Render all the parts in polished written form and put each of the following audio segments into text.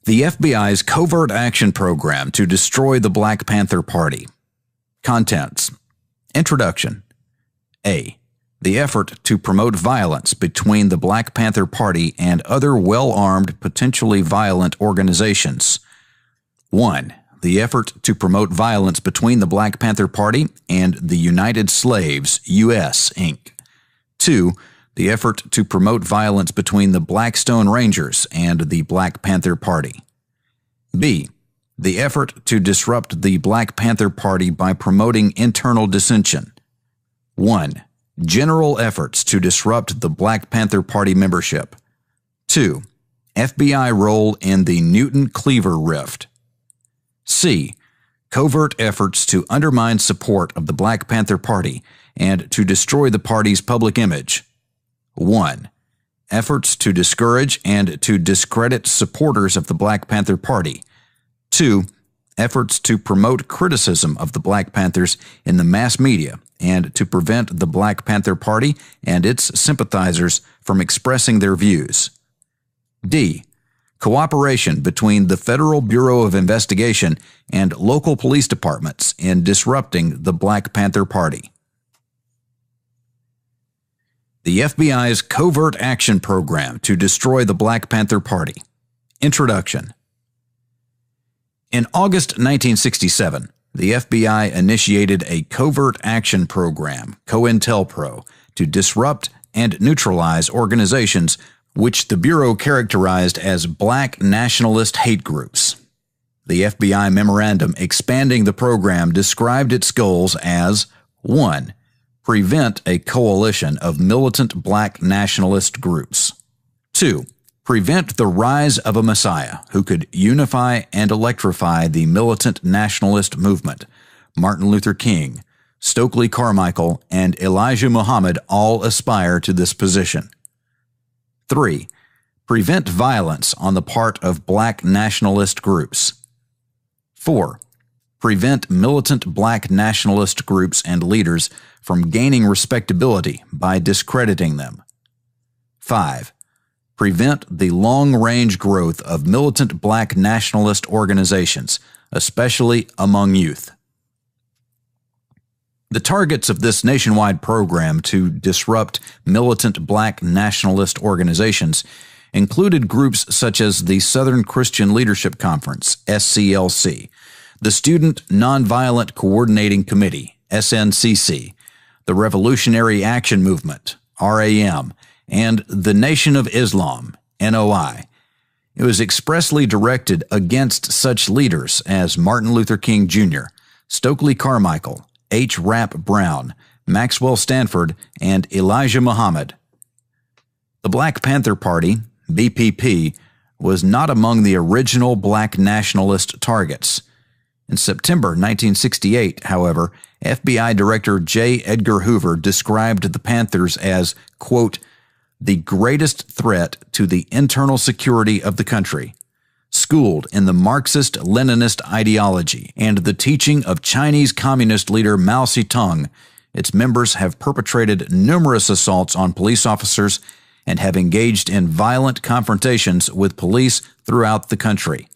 The FBI's covert action program to destroy the Black Panther Party. Contents. Introduction. A. The effort to promote violence between the Black Panther Party and other well-armed, potentially violent organizations. 1. The effort to promote violence between the Black Panther Party and the United Slaves, U.S., Inc. 2. The effort to promote violence between the Blackstone Rangers and the Black Panther Party. B. The effort to disrupt the Black Panther Party by promoting internal dissension. 1. General efforts to disrupt the Black Panther Party membership. 2. FBI role in the Newton-Cleaver rift. C. Covert efforts to undermine support of the Black Panther Party and to destroy the party's public image. 1. Efforts to discourage and to discredit supporters of the Black Panther Party. 2. Efforts to promote criticism of the Black Panthers in the mass media and to prevent the Black Panther Party and its sympathizers from expressing their views. D. Cooperation between the Federal Bureau of Investigation and local police departments in disrupting the Black Panther Party. The FBI's covert action program to destroy the Black Panther Party. Introduction. In August 1967, the FBI initiated a covert action program, COINTELPRO, to disrupt and neutralize organizations which the Bureau characterized as Black nationalist hate groups. The FBI memorandum expanding the program described its goals as 1. Prevent a coalition of militant Black nationalist groups. 2. Prevent the rise of a messiah who could unify and electrify the militant nationalist movement. Martin Luther King, Stokely Carmichael, and Elijah Muhammad all aspire to this position. 3. Prevent violence on the part of Black nationalist groups. 4. Prevent militant Black nationalist groups and leaders from gaining respectability by discrediting them. 5. Prevent the long-range growth of militant Black nationalist organizations, especially among youth. The targets of this nationwide program to disrupt militant Black nationalist organizations included groups such as the Southern Christian Leadership Conference, SCLC, the Student Nonviolent Coordinating Committee, SNCC, the Revolutionary Action Movement, RAM, and the Nation of Islam, NOI. It was expressly directed against such leaders as Martin Luther King Jr., Stokely Carmichael, H. Rap Brown, Maxwell Stanford, and Elijah Muhammad. The Black Panther Party, BPP, was not among the original Black nationalist targets. In September 1968, however, FBI Director J. Edgar Hoover described the Panthers as, quote, the greatest threat to the internal security of the country, schooled in the Marxist-Leninist ideology and the teaching of Chinese Communist leader Mao Zedong. Its members have perpetrated numerous assaults on police officers and have engaged in violent confrontations with police throughout the country.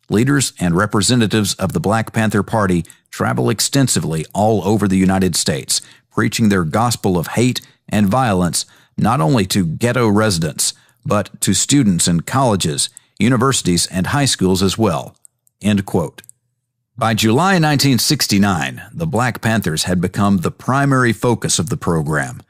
Leaders and representatives of the Black Panther Party travel extensively all over the United States, preaching their gospel of hate and violence not only to ghetto residents, but to students in colleges, universities, and high schools as well." End quote. By July 1969, the Black Panthers had become the primary focus of the program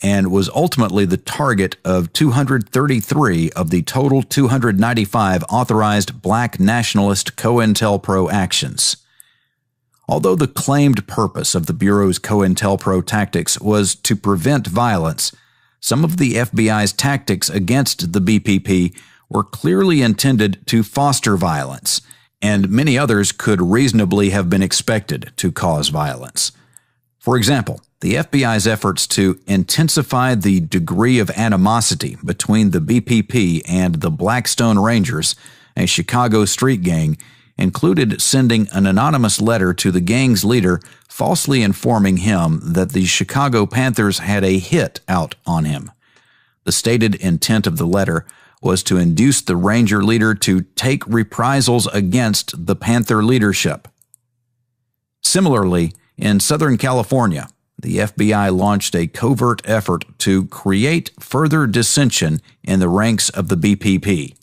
and was ultimately the target of 233 of the total 295 authorized Black nationalist COINTELPRO actions. Although the claimed purpose of the Bureau's COINTELPRO tactics was to prevent violence, some of the FBI's tactics against the BPP were clearly intended to foster violence, and many others could reasonably have been expected to cause violence. For example, the FBI's efforts to intensify the degree of animosity between the BPP and the Blackstone Rangers, a Chicago street gang, included sending an anonymous letter to the gang's leader falsely informing him that the Chicago Panthers had a hit out on him. The stated intent of the letter was to induce the Ranger leader to take reprisals against the Panther leadership. Similarly, in Southern California, the FBI launched a covert effort to create further dissension in the ranks of the BPP.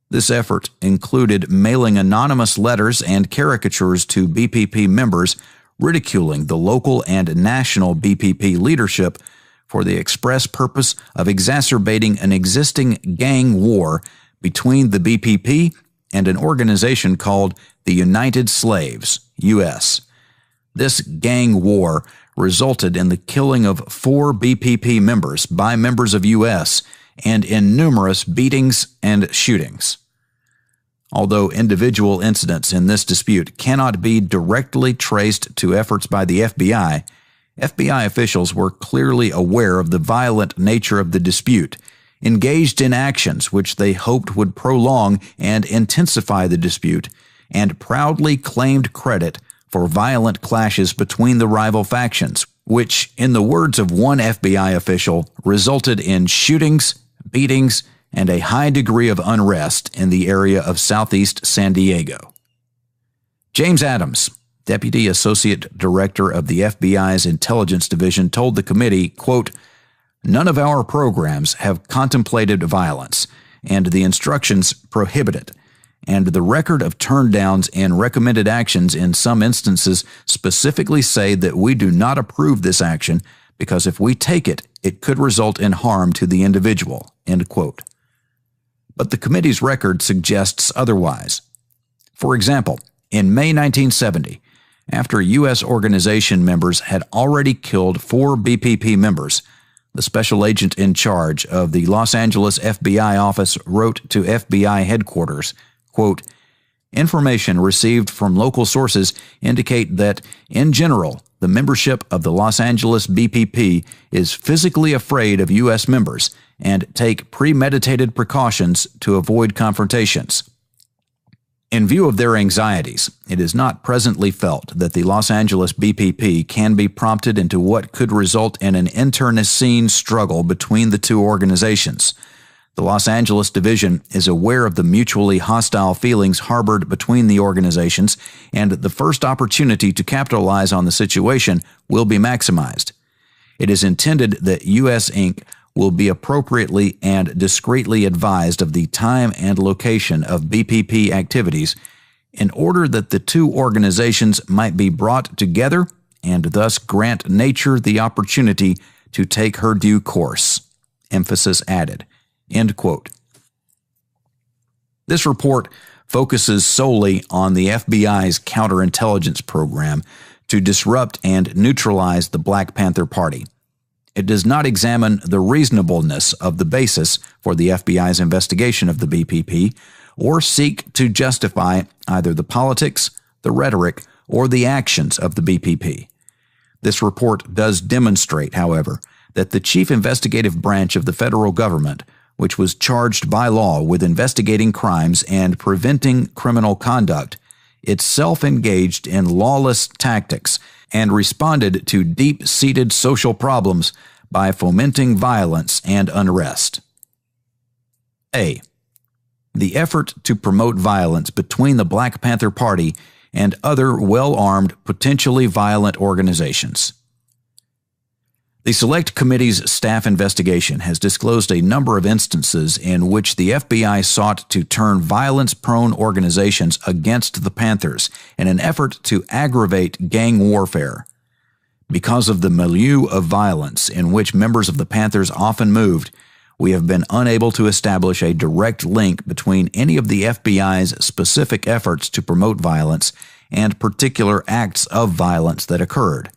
This effort included mailing anonymous letters and caricatures to BPP members ridiculing the local and national BPP leadership for the express purpose of exacerbating an existing gang war between the BPP and an organization called the United Slaves, U.S. This gang war resulted in the killing of 4 BPP members by members of U.S. and in numerous beatings and shootings. Although individual incidents in this dispute cannot be directly traced to efforts by the FBI, FBI officials were clearly aware of the violent nature of the dispute, engaged in actions which they hoped would prolong and intensify the dispute, and proudly claimed credit for violent clashes between the rival factions, which, in the words of one FBI official, resulted in shootings, beatings, and a high degree of unrest in the area of southeast San Diego. James Adams, Deputy Associate Director of the FBI's Intelligence Division, told the committee, quote, "None of our programs have contemplated violence, and the instructions prohibit it, and the record of turndowns and recommended actions in some instances specifically say that we do not approve this action because if we take it, it could result in harm to the individual," end quote. But the committee's record suggests otherwise. For example, in May 1970, after U.S. organization members had already killed 4 BPP members, the special agent in charge of the Los Angeles FBI office wrote to FBI headquarters, quote, "Information received from local sources indicate that, in general, the membership of the Los Angeles BPP is physically afraid of U.S. members and take premeditated precautions to avoid confrontations. In view of their anxieties, it is not presently felt that the Los Angeles BPP can be prompted into what could result in an internecine struggle between the two organizations. The Los Angeles division is aware of the mutually hostile feelings harbored between the organizations, and the first opportunity to capitalize on the situation will be maximized. It is intended that U.S. Inc. will be appropriately and discreetly advised of the time and location of BPP activities in order that the two organizations might be brought together and thus grant nature the opportunity to take her due course. Emphasis added." End quote. This report focuses solely on the FBI's counterintelligence program to disrupt and neutralize the Black Panther Party. It does not examine the reasonableness of the basis for the FBI's investigation of the BPP or seek to justify either the politics, the rhetoric, or the actions of the BPP. This report does demonstrate, however, that the chief investigative branch of the federal government, which was charged by law with investigating crimes and preventing criminal conduct, itself engaged in lawless tactics and responded to deep-seated social problems by fomenting violence and unrest. A. The effort to promote violence between the Black Panther Party and other well-armed, potentially violent organizations. The Select Committee's staff investigation has disclosed a number of instances in which the FBI sought to turn violence-prone organizations against the Panthers in an effort to aggravate gang warfare. Because of the milieu of violence in which members of the Panthers often moved, we have been unable to establish a direct link between any of the FBI's specific efforts to promote violence and particular acts of violence that occurred.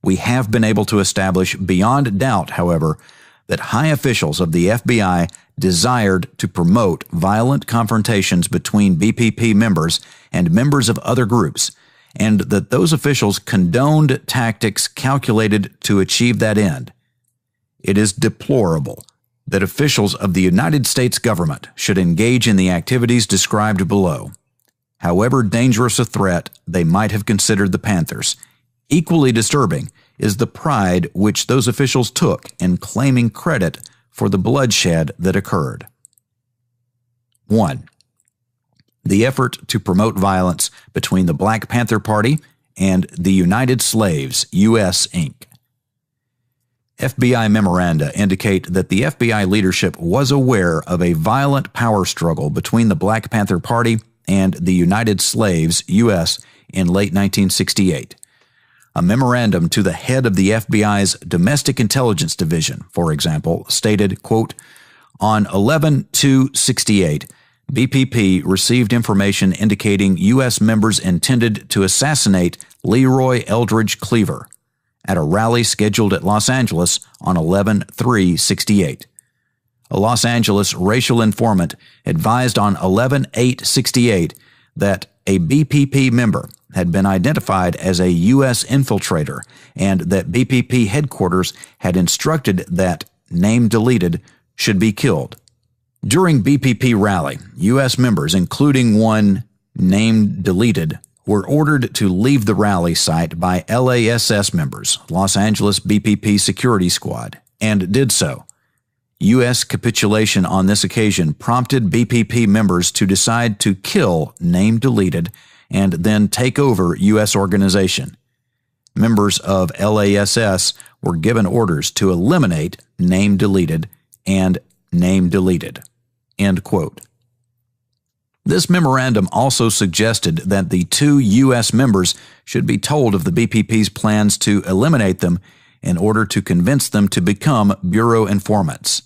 We have been able to establish beyond doubt, however, that high officials of the FBI desired to promote violent confrontations between BPP members and members of other groups, and that those officials condoned tactics calculated to achieve that end. It is deplorable that officials of the United States government should engage in the activities described below. However dangerous a threat they might have considered the Panthers, equally disturbing is the pride which those officials took in claiming credit for the bloodshed that occurred. 1. The effort to promote violence between the Black Panther Party and the United Slaves, U.S., Inc. FBI memoranda indicate that the FBI leadership was aware of a violent power struggle between the Black Panther Party and the United Slaves, U.S., in late 1968. A memorandum to the head of the FBI's Domestic Intelligence Division, for example, stated, quote, on 11/2/68, BPP received information indicating U.S. members intended to assassinate Leroy Eldridge Cleaver at a rally scheduled at Los Angeles on 11/3/68. A Los Angeles racial informant advised on 11/8/68 that a BPP member had been identified as a U.S. infiltrator and that BPP headquarters had instructed that, name deleted, should be killed. During BPP rally, U.S. members, including one named deleted, were ordered to leave the rally site by LASS members, Los Angeles BPP Security Squad, and did so. U.S. capitulation on this occasion prompted BPP members to decide to kill named deleted and then take over U.S. organization. Members of LASS were given orders to eliminate name deleted and name deleted. End quote. This memorandum also suggested that the two U.S. members should be told of the BPP's plans to eliminate them in order to convince them to become Bureau informants.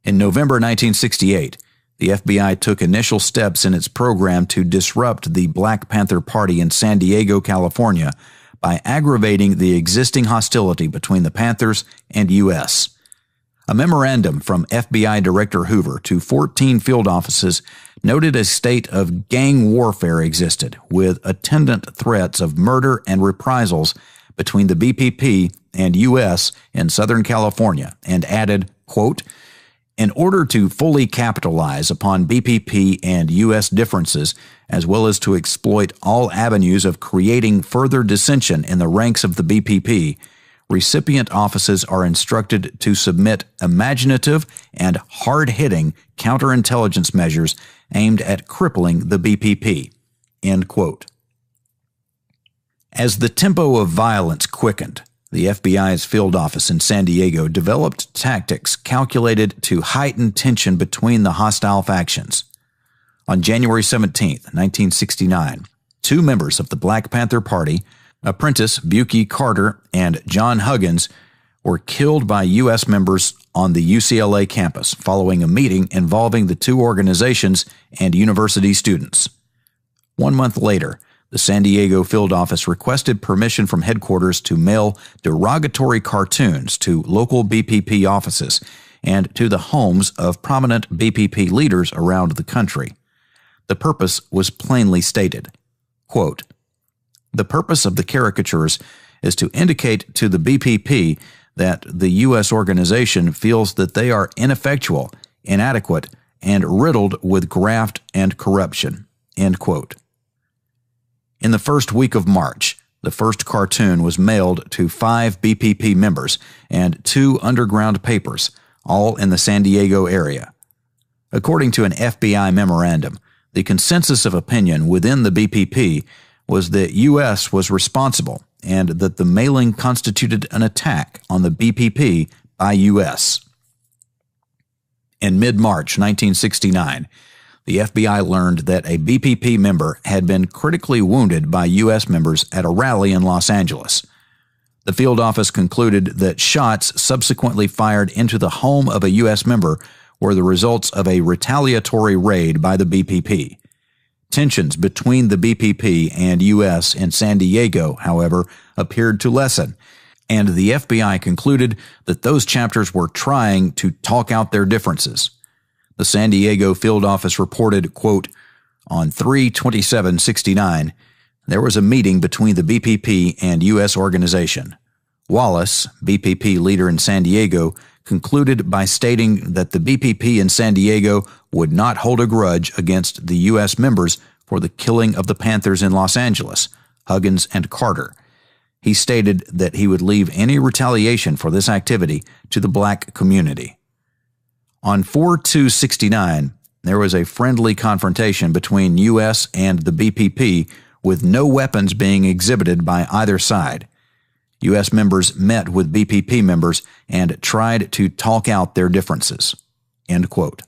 In November 1968, the FBI took initial steps in its program to disrupt the Black Panther Party in San Diego, California, by aggravating the existing hostility between the Panthers and U.S. A memorandum from FBI Director Hoover to 14 field offices noted a state of gang warfare existed, with attendant threats of murder and reprisals between the BPP and U.S. in Southern California, and added, quote, in order to fully capitalize upon BPP and U.S. differences, as well as to exploit all avenues of creating further dissension in the ranks of the BPP, recipient offices are instructed to submit imaginative and hard-hitting counterintelligence measures aimed at crippling the BPP. End quote. As the tempo of violence quickened, the FBI's field office in San Diego developed tactics calculated to heighten tension between the hostile factions. On January 17, 1969, two members of the Black Panther Party, Apprentice Buki Carter and John Huggins, were killed by U.S. members on the UCLA campus following a meeting involving the two organizations and university students. 1 month later, the San Diego field office requested permission from headquarters to mail derogatory cartoons to local BPP offices and to the homes of prominent BPP leaders around the country. The purpose was plainly stated. Quote, the purpose of the caricatures is to indicate to the BPP that the U.S. organization feels that they are ineffectual, inadequate, and riddled with graft and corruption. End quote. In the first week of March, the first cartoon was mailed to 5 BPP members and 2 underground papers, all in the San Diego area. According to an FBI memorandum, the consensus of opinion within the BPP was that U.S. was responsible and that the mailing constituted an attack on the BPP by U.S. In mid-March 1969, the FBI learned that a BPP member had been critically wounded by U.S. members at a rally in Los Angeles. The field office concluded that shots subsequently fired into the home of a U.S. member were the results of a retaliatory raid by the BPP. Tensions between the BPP and U.S. in San Diego, however, appeared to lessen, and the FBI concluded that those chapters were trying to talk out their differences. The San Diego field office reported, quote, on 3/27/69, there was a meeting between the BPP and U.S. organization. Wallace, BPP leader in San Diego, concluded by stating that the BPP in San Diego would not hold a grudge against the U.S. members for the killing of the Panthers in Los Angeles, Huggins and Carter. He stated that he would leave any retaliation for this activity to the black community. On 4/2/69, there was a friendly confrontation between U.S. and the BPP with no weapons being exhibited by either side. U.S. members met with BPP members and tried to talk out their differences." End quote.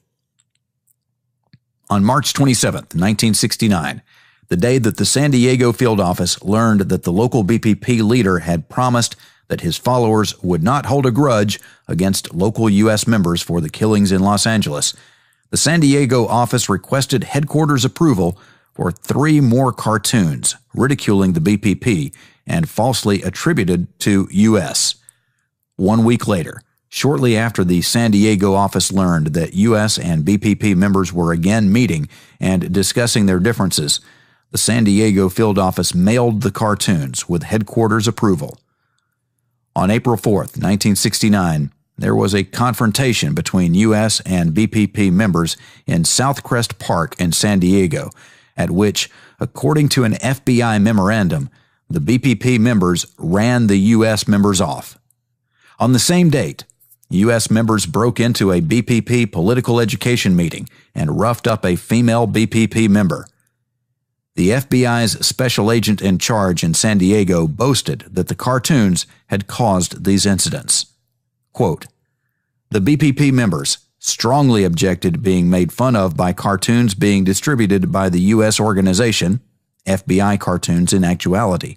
On March 27, 1969, the day that the San Diego field office learned that the local BPP leader had promised that his followers would not hold a grudge against local U.S. members for the killings in Los Angeles, the San Diego office requested headquarters approval for 3 more cartoons ridiculing the BPP and falsely attributed to U.S. 1 week later, shortly after the San Diego office learned that U.S. and BPP members were again meeting and discussing their differences, the San Diego field office mailed the cartoons with headquarters approval. On April 4, 1969, there was a confrontation between U.S. and BPP members in Southcrest Park in San Diego, at which, according to an FBI memorandum, the BPP members ran the U.S. members off. On the same date, U.S. members broke into a BPP political education meeting and roughed up a female BPP member. The FBI's special agent in charge in San Diego boasted that the cartoons had caused these incidents. Quote, "The BPP members strongly objected being made fun of by cartoons being distributed by the U.S. organization, FBI cartoons in actuality.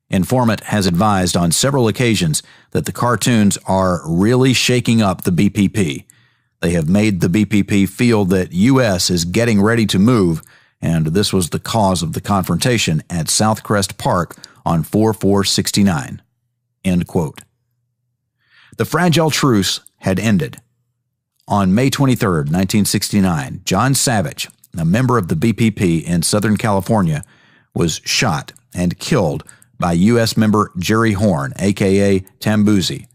Informant has advised on several occasions that the cartoons are really shaking up the BPP. They have made the BPP feel that U.S. is getting ready to move, and this was the cause of the confrontation at Southcrest Park on 4/4/69. End quote. The fragile truce had ended. On May 23, 1969, John Savage, a member of the BPP in Southern California, was shot and killed by U.S. member Jerry Horn, a.k.a. Tambuzzi.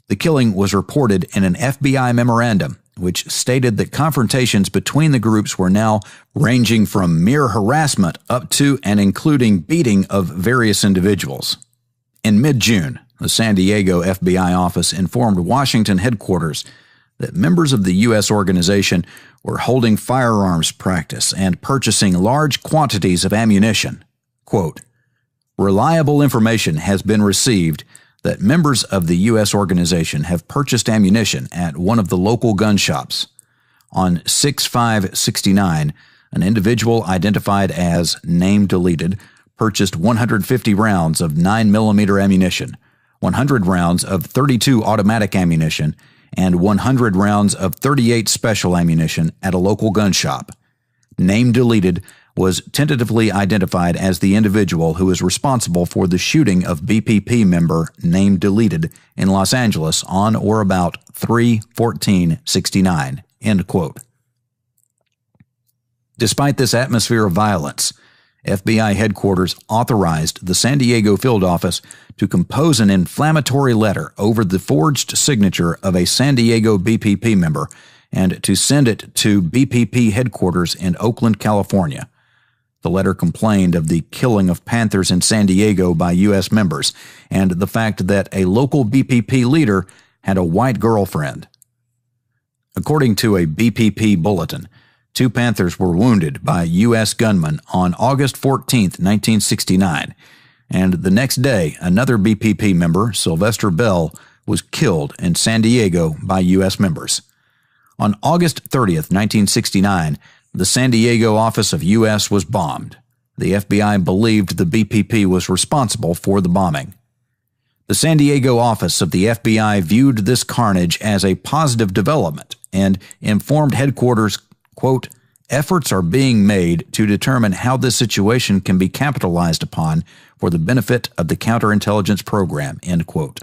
The killing was reported in an FBI memorandum, which stated that confrontations between the groups were now ranging from mere harassment up to and including beating of various individuals. In mid-June, the San Diego FBI office informed Washington headquarters that members of the U.S. organization were holding firearms practice and purchasing large quantities of ammunition. Quote, "Reliable information has been received that members of the U.S. organization have purchased ammunition at one of the local gun shops. On 6/5/69, an individual identified as name deleted purchased 150 rounds of 9mm ammunition, 100 rounds of .32 automatic ammunition, and 100 rounds of .38 special ammunition at a local gun shop. Name deleted was tentatively identified as the individual who is responsible for the shooting of BPP member name deleted in Los Angeles on or about 3/14/69. End quote. Despite this atmosphere of violence, FBI headquarters authorized the San Diego field office to compose an inflammatory letter over the forged signature of a San Diego BPP member and to send it to BPP headquarters in Oakland, California. The letter complained of the killing of Panthers in San Diego by U.S. members and the fact that a local BPP leader had a white girlfriend. According to a BPP bulletin, 2 Panthers were wounded by U.S. gunmen on August 14, 1969, and the next day another BPP member, Sylvester Bell, was killed in San Diego by U.S. members. On August 30, 1969, the San Diego office of U.S. was bombed. The FBI believed the BPP was responsible for the bombing. The San Diego office of the FBI viewed this carnage as a positive development and informed headquarters, quote, "Efforts are being made to determine how this situation can be capitalized upon for the benefit of the counterintelligence program," end quote.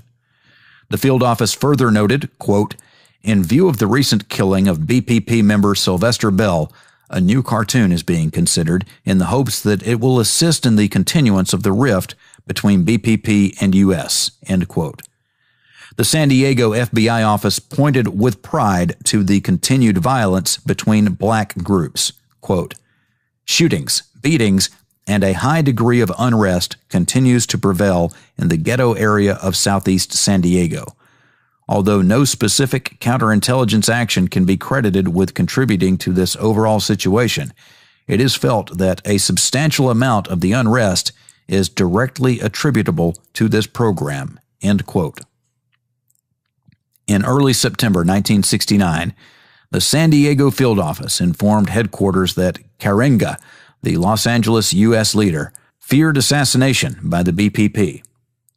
The field office further noted, quote, "In view of the recent killing of BPP member Sylvester Bell, a new cartoon is being considered in the hopes that it will assist in the continuance of the rift between BPP and U.S., end quote. The San Diego FBI office pointed with pride to the continued violence between black groups. Quote, "Shootings, beatings, and a high degree of unrest continues to prevail in the ghetto area of southeast San Diego. although no specific counterintelligence action can be credited with contributing to this overall situation. It is felt that a substantial amount of the unrest is directly attributable to this program." End quote. In early September 1969, the San Diego field office informed headquarters that Karenga, the Los Angeles U.S. leader, feared assassination by the BPP.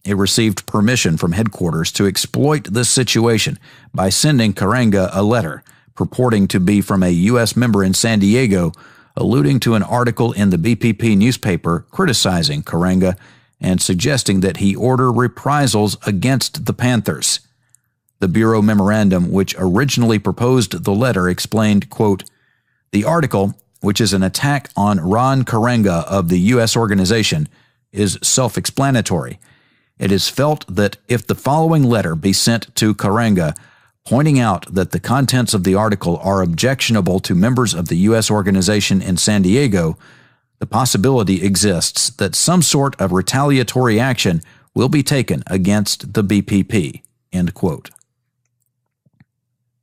It received permission from headquarters to exploit this situation by sending Karenga a letter purporting to be from a U.S. member in San Diego, alluding to an article in the BPP newspaper criticizing Karenga and suggesting that he order reprisals against the Panthers. The Bureau memorandum, which originally proposed the letter, explained, quote, "The article, which is an attack on Ron Karenga of the U.S. organization, is self-explanatory. It is felt that if the following letter be sent to Karenga, pointing out that the contents of the article are objectionable to members of the U.S. organization in San Diego, the possibility exists that some sort of retaliatory action will be taken against the BPP." End quote.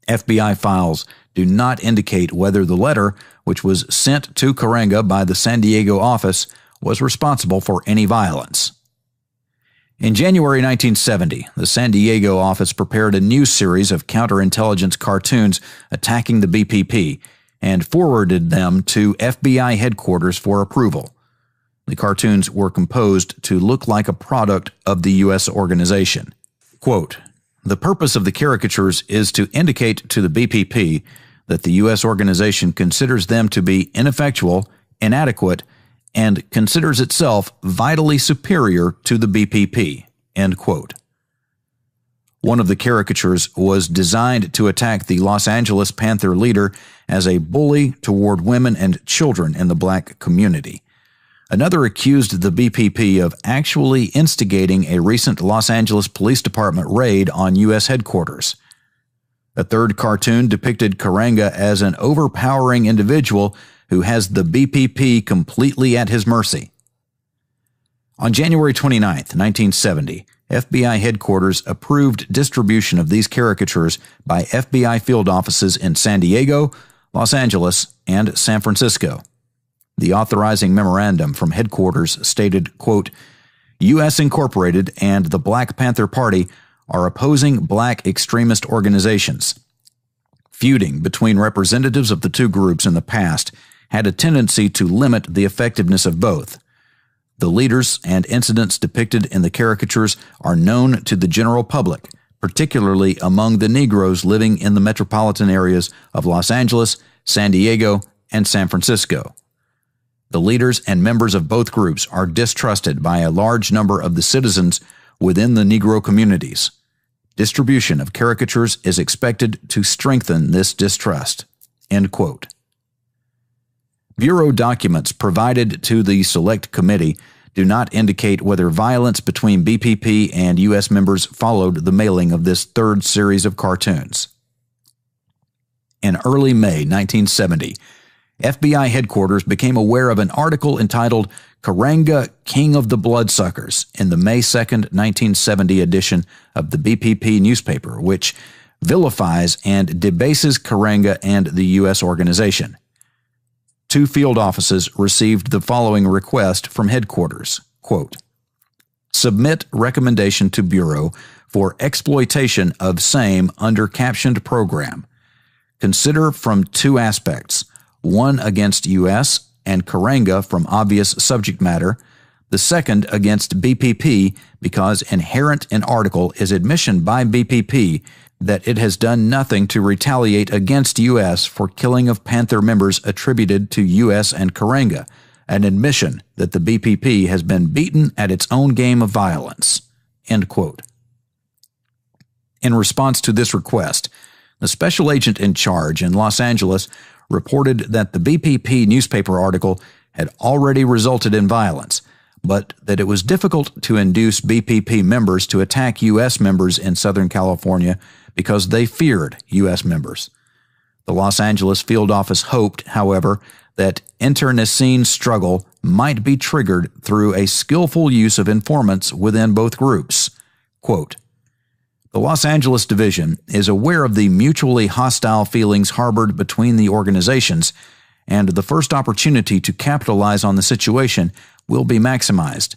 FBI files do not indicate whether the letter, which was sent to Karenga by the San Diego office, was responsible for any violence. In January 1970, the San Diego office prepared a new series of counterintelligence cartoons attacking the BPP and forwarded them to FBI headquarters for approval. The cartoons were composed to look like a product of the U.S. organization. Quote, "The purpose of the caricatures is to indicate to the BPP that the U.S. organization considers them to be ineffectual, inadequate, and considers itself vitally superior to the BPP." End quote. One of the caricatures was designed to attack the Los Angeles Panther leader as a bully toward women and children in the black community. Another accused the BPP of actually instigating a recent Los Angeles Police Department raid on U.S. headquarters. A third cartoon depicted Karenga as an overpowering individual who has the BPP completely at his mercy. On January 29, 1970, FBI headquarters approved distribution of these caricatures by FBI field offices in San Diego, Los Angeles, and San Francisco. The authorizing memorandum from headquarters stated, quote, "U.S. Incorporated and the Black Panther Party are opposing black extremist organizations. Feuding between representatives of the two groups in the past had a tendency to limit the effectiveness of both. The leaders and incidents depicted in the caricatures are known to the general public, particularly among the Negroes living in the metropolitan areas of Los Angeles, San Diego, and San Francisco. The leaders and members of both groups are distrusted by a large number of the citizens within the Negro communities. Distribution of caricatures is expected to strengthen this distrust." End quote. Bureau documents provided to the Select Committee do not indicate whether violence between BPP and U.S. members followed the mailing of this third series of cartoons. In early May 1970, FBI headquarters became aware of an article entitled "Karenga, King of the Bloodsuckers" in the May 2, 1970 edition of the BPP newspaper, which vilifies and debases Karenga and the U.S. organization. Two field offices received the following request from headquarters, quote, "Submit recommendation to Bureau for exploitation of same under captioned program. Consider from two aspects, one against U.S. and Karenga from obvious subject matter, the second against BPP because inherent in article is admission by BPP that it has done nothing to retaliate against U.S. for killing of Panther members attributed to U.S. and Karenga, an admission that the BPP has been beaten at its own game of violence." End quote. In response to this request, the special agent in charge in Los Angeles reported that the BPP newspaper article had already resulted in violence, but that it was difficult to induce BPP members to attack U.S. members in Southern California because they feared U.S. members. The Los Angeles field office hoped, however, that internecine struggle might be triggered through a skillful use of informants within both groups. Quote, The Los Angeles Division is aware of the mutually hostile feelings harbored between the organizations, and the first opportunity to capitalize on the situation will be maximized.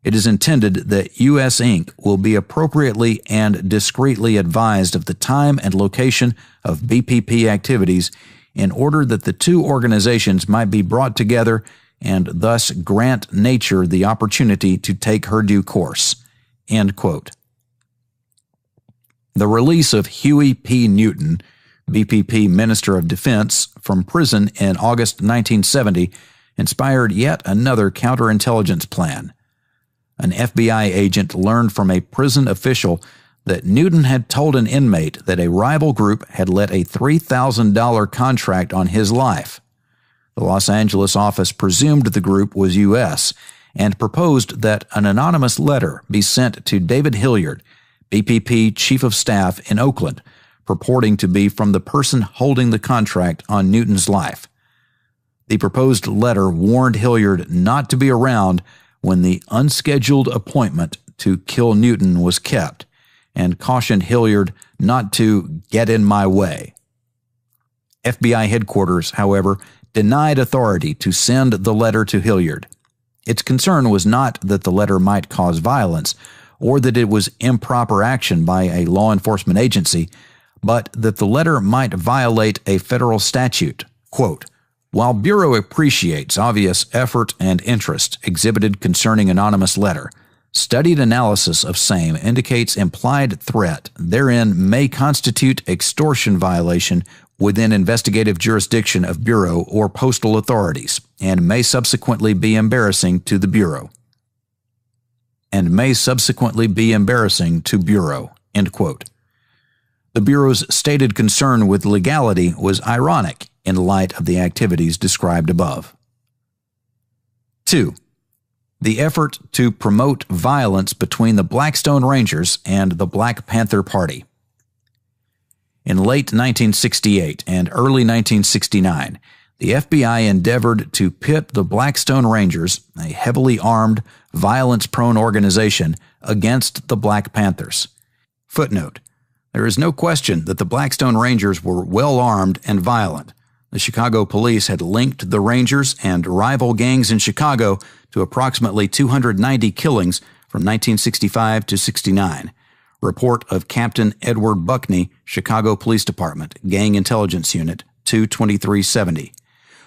It is intended that U.S. Inc. will be appropriately and discreetly advised of the time and location of BPP activities in order that the two organizations might be brought together and thus grant nature the opportunity to take her due course." End quote. The release of Huey P. Newton, BPP Minister of Defense, from prison in August 1970 inspired yet another counterintelligence plan. An FBI agent learned from a prison official that Newton had told an inmate that a rival group had let a $3,000 contract on his life. The Los Angeles office presumed the group was U.S. and proposed that an anonymous letter be sent to David Hilliard, BPP Chief of Staff in Oakland, purporting to be from the person holding the contract on Newton's life. The proposed letter warned Hilliard not to be around when the unscheduled appointment to kill Newton was kept, and cautioned Hilliard not to get in my way. FBI headquarters, however, denied authority to send the letter to Hilliard. Its concern was not that the letter might cause violence or that it was improper action by a law enforcement agency, but that the letter might violate a federal statute. Quote, "While Bureau appreciates obvious effort and interest exhibited concerning anonymous letter, studied analysis of same indicates implied threat therein may constitute extortion violation within investigative jurisdiction of Bureau or postal authorities, and may subsequently be embarrassing to the Bureau." End quote. The Bureau's stated concern with legality was ironic in light of the activities described above. 2. The effort to promote violence between the Blackstone Rangers and the Black Panther Party. In late 1968 and early 1969, the FBI endeavored to pit the Blackstone Rangers, a heavily armed, violence-prone organization, against the Black Panthers. Footnote: there is no question that the Blackstone Rangers were well-armed and violent. The Chicago police had linked the Rangers and rival gangs in Chicago to approximately 290 killings from 1965 to 69. Report of Captain Edward Buckney, Chicago Police Department, Gang Intelligence Unit, 22370.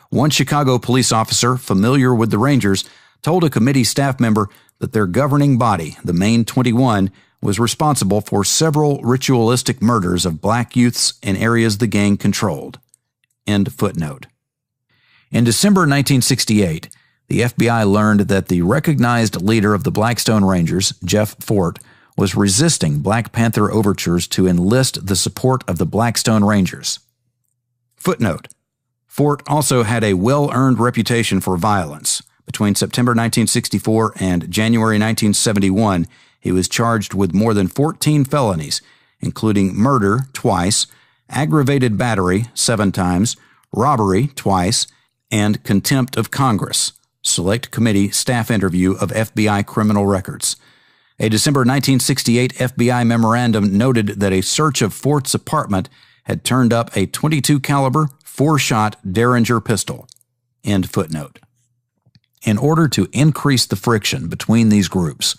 One Chicago police officer familiar with the Rangers told a committee staff member that their governing body, the Maine 21, was responsible for several ritualistic murders of black youths in areas the gang controlled. End footnote. In December 1968, the FBI learned that the recognized leader of the Blackstone Rangers, Jeff Fort, was resisting Black Panther overtures to enlist the support of the Blackstone Rangers. Footnote: Fort also had a well-earned reputation for violence. Between September 1964 and January 1971, he was charged with more than 14 felonies, including murder twice, aggravated battery 7 times, robbery twice, and contempt of Congress. Select Committee Staff Interview of FBI Criminal Records. A December 1968 FBI memorandum noted that a search of Fort's apartment had turned up a .22 caliber 4-shot Derringer pistol. End footnote. In order to increase the friction between these groups,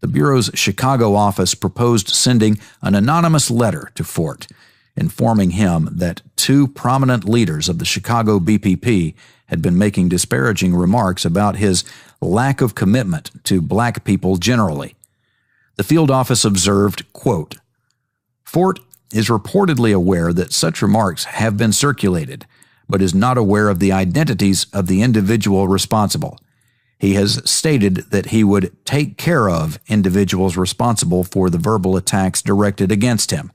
the Bureau's Chicago office proposed sending an anonymous letter to Fort, informing him that 2 prominent leaders of the Chicago BPP had been making disparaging remarks about his lack of commitment to black people generally. The field office observed, quote, "Fort is reportedly aware that such remarks have been circulated, but is not aware of the identities of the individual responsible. He has stated that he would take care of individuals responsible for the verbal attacks directed against him.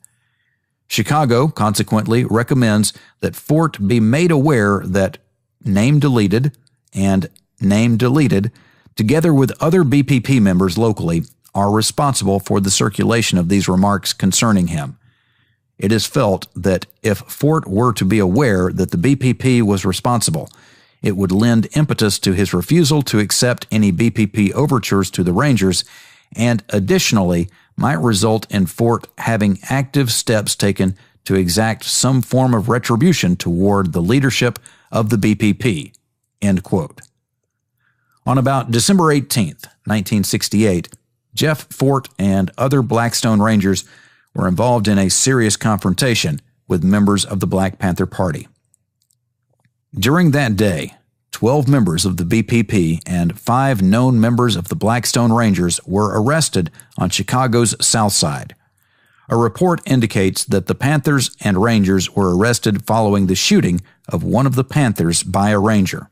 Chicago, consequently, recommends that Fort be made aware that name deleted and name deleted, together with other BPP members locally, are responsible for the circulation of these remarks concerning him. It is felt that if Fort were to be aware that the BPP was responsible, it would lend impetus to his refusal to accept any BPP overtures to the Rangers, and additionally might result in Fort having active steps taken to exact some form of retribution toward the leadership of the BPP." End quote. On about December 18, 1968, Jeff Fort and other Blackstone Rangers were involved in a serious confrontation with members of the Black Panther Party. During that day, 12 members of the BPP and 5 known members of the Blackstone Rangers were arrested on Chicago's South Side. A report indicates that the Panthers and Rangers were arrested following the shooting of one of the Panthers by a Ranger.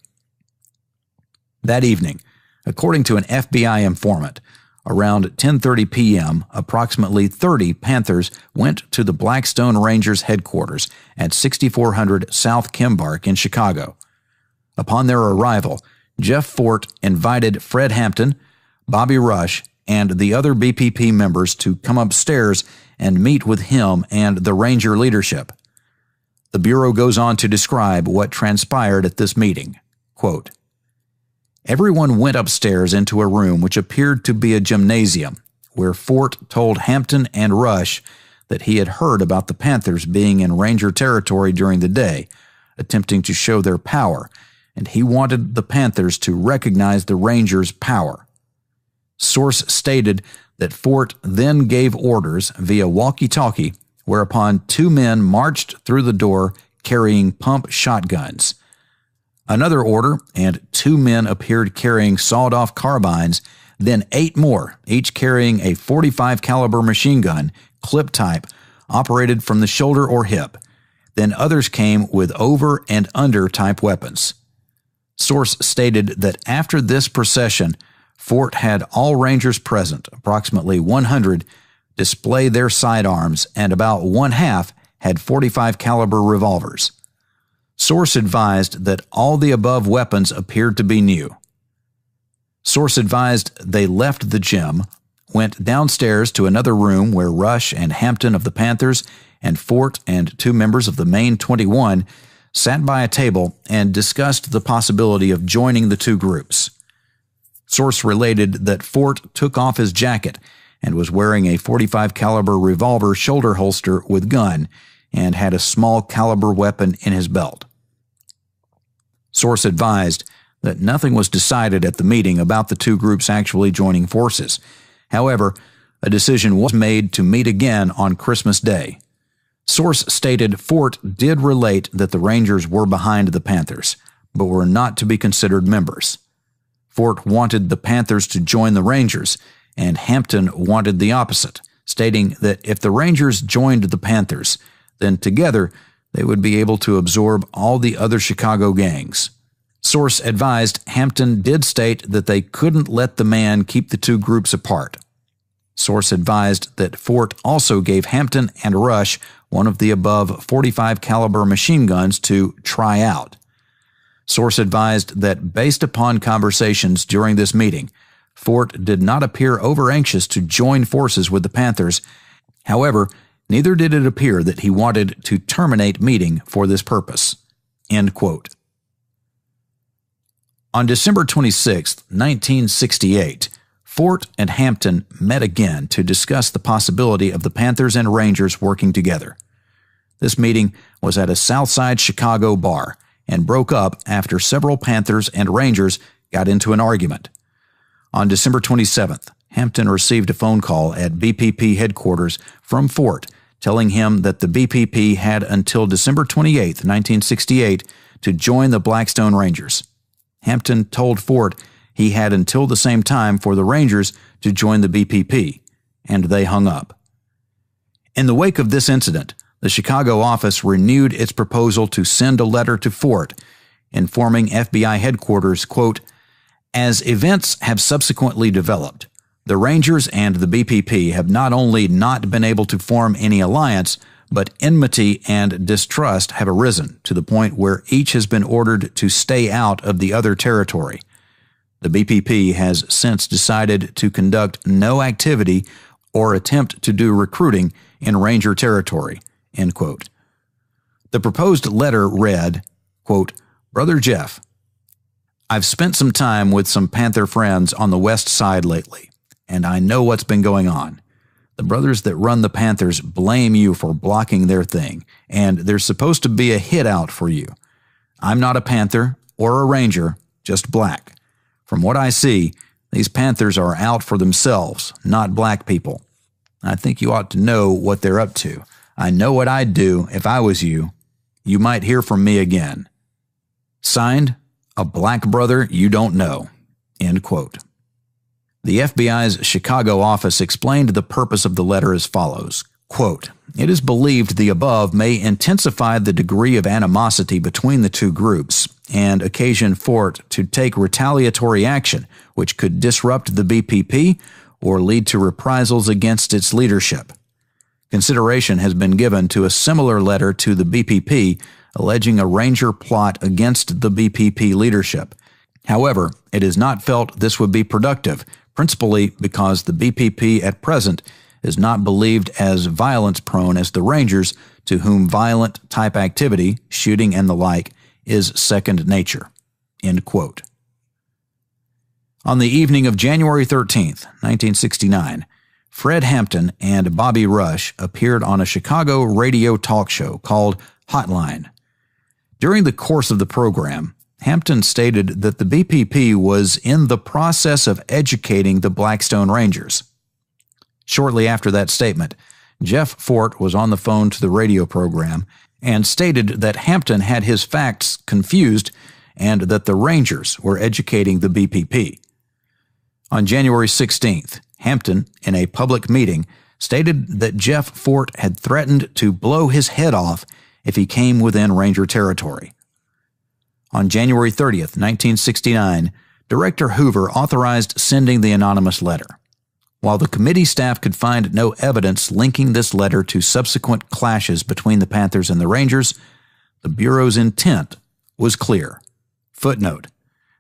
That evening, according to an FBI informant, around 10:30 p.m., approximately 30 Panthers went to the Blackstone Rangers headquarters at 6400 South Kimbark in Chicago. Upon their arrival, Jeff Fort invited Fred Hampton, Bobby Rush, and the other BPP members to come upstairs and meet with him and the Ranger leadership. The Bureau goes on to describe what transpired at this meeting. Quote, "Everyone went upstairs into a room which appeared to be a gymnasium, where Fort told Hampton and Rush that he had heard about the Panthers being in Ranger territory during the day, attempting to show their power, and he wanted the Panthers to recognize the Rangers' power. Source stated that Fort then gave orders via walkie-talkie, whereupon 2 men marched through the door carrying pump shotguns. Another order, and 2 men appeared carrying sawed-off carbines, then 8 more, each carrying a .45 caliber machine gun, clip type, operated from the shoulder or hip. Then others came with over and under type weapons. Source stated that after this procession, Fort had all Rangers present, approximately 100, display their sidearms, and about one-half had .45 caliber revolvers. Source advised that all the above weapons appeared to be new. Source advised they left the gym, went downstairs to another room where Rush and Hampton of the Panthers and Fort and 2 members of the main 21 sat by a table and discussed the possibility of joining the 2 groups. Source related that Fort took off his jacket and was wearing a .45 caliber revolver shoulder holster with gun and had a small caliber weapon in his belt. Source advised that nothing was decided at the meeting about the 2 groups actually joining forces. However, a decision was made to meet again on Christmas Day. Source stated Fort did relate that the Rangers were behind the Panthers, but were not to be considered members. Fort wanted the Panthers to join the Rangers, and Hampton wanted the opposite, stating that if the Rangers joined the Panthers, then together they would be able to absorb all the other Chicago gangs. Source advised Hampton did state that they couldn't let the man keep the 2 groups apart. Source advised that Fort also gave Hampton and Rush one of the above .45 caliber machine guns to try out. Source advised that based upon conversations during this meeting, Fort did not appear over-anxious to join forces with the Panthers. However, neither did it appear that he wanted to terminate meeting for this purpose. End quote. On December 26, 1968, Fort and Hampton met again to discuss the possibility of the Panthers and Rangers working together. This meeting was at a Southside Chicago bar and broke up after several Panthers and Rangers got into an argument. On December 27th, Hampton received a phone call at BPP headquarters from Fort telling him that the BPP had until December 28, 1968 to join the Blackstone Rangers. Hampton told Fort he had until the same time for the Rangers to join the BPP, and they hung up. In the wake of this incident, the Chicago office renewed its proposal to send a letter to Fort, informing FBI headquarters, quote, "As events have subsequently developed, the Rangers and the BPP have not only not been able to form any alliance, but enmity and distrust have arisen to the point where each has been ordered to stay out of the other territory. The BPP has since decided to conduct no activity or attempt to do recruiting in Ranger territory." End quote. The proposed letter read, quote, "Brother Jeff, I've spent some time with some Panther friends on the west side lately, and I know what's been going on. The brothers that run the Panthers blame you for blocking their thing, and there's supposed to be a hit out for you. I'm not a Panther or a Ranger, just black. From what I see, these Panthers are out for themselves, not black people. I think you ought to know what they're up to. I know what I'd do if I was you. You might hear from me again. Signed, a black brother you don't know." End quote. The FBI's Chicago office explained the purpose of the letter as follows, quote, "It is believed the above may intensify the degree of animosity between the two groups and occasion Fort to take retaliatory action which could disrupt the BPP or lead to reprisals against its leadership. Consideration has been given to a similar letter to the BPP alleging a Ranger plot against the BPP leadership. However, it is not felt this would be productive, principally because the BPP at present is not believed as violence-prone as the Rangers, to whom violent-type activity, shooting and the like, is second nature." End quote. On the evening of January 13th, 1969, Fred Hampton and Bobby Rush appeared on a Chicago radio talk show called Hotline. During the course of the program, Hampton stated that the BPP was in the process of educating the Blackstone Rangers. Shortly after that statement, Jeff Fort was on the phone to the radio program and stated that Hampton had his facts confused and that the Rangers were educating the BPP. On January 16th, Hampton, in a public meeting, stated that Jeff Fort had threatened to blow his head off if he came within Ranger territory. On January 30th, 1969, Director Hoover authorized sending the anonymous letter. While the committee staff could find no evidence linking this letter to subsequent clashes between the Panthers and the Rangers, the Bureau's intent was clear. Footnote: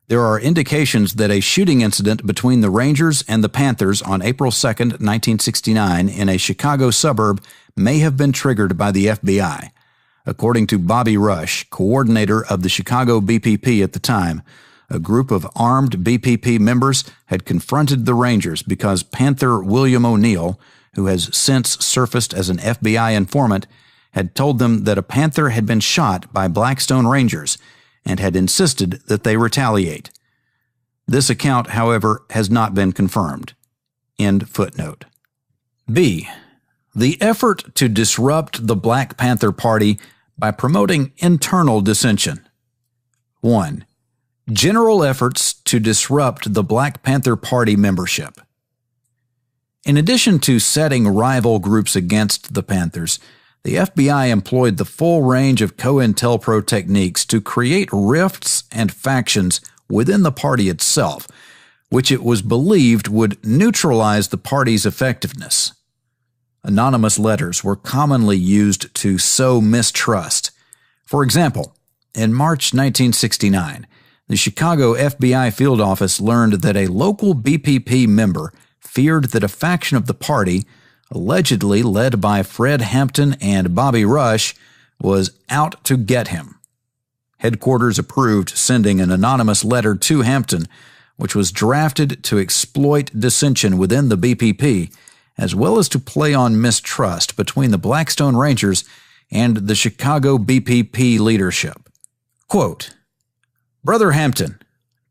there are indications that a shooting incident between the Rangers and the Panthers on April 2, 1969, in a Chicago suburb may have been triggered by the FBI. According to Bobby Rush, coordinator of the Chicago BPP at the time, a group of armed BPP members had confronted the Rangers because Panther William O'Neill, who has since surfaced as an FBI informant, had told them that a Panther had been shot by Blackstone Rangers and had insisted that they retaliate. This account, however, has not been confirmed. End footnote. B. The effort to disrupt the Black Panther Party by promoting internal dissension. 1. General efforts to disrupt the Black Panther Party membership. In addition to setting rival groups against the Panthers, the FBI employed the full range of COINTELPRO techniques to create rifts and factions within the party itself, which it was believed would neutralize the party's effectiveness. Anonymous letters were commonly used to sow mistrust. For example, in March 1969, the Chicago FBI field office learned that a local BPP member feared that a faction of the party, allegedly led by Fred Hampton and Bobby Rush, was out to get him. Headquarters approved sending an anonymous letter to Hampton, which was drafted to exploit dissension within the BPP, as well as to play on mistrust between the Blackstone Rangers and the Chicago BPP leadership. Quote, "Brother Hampton,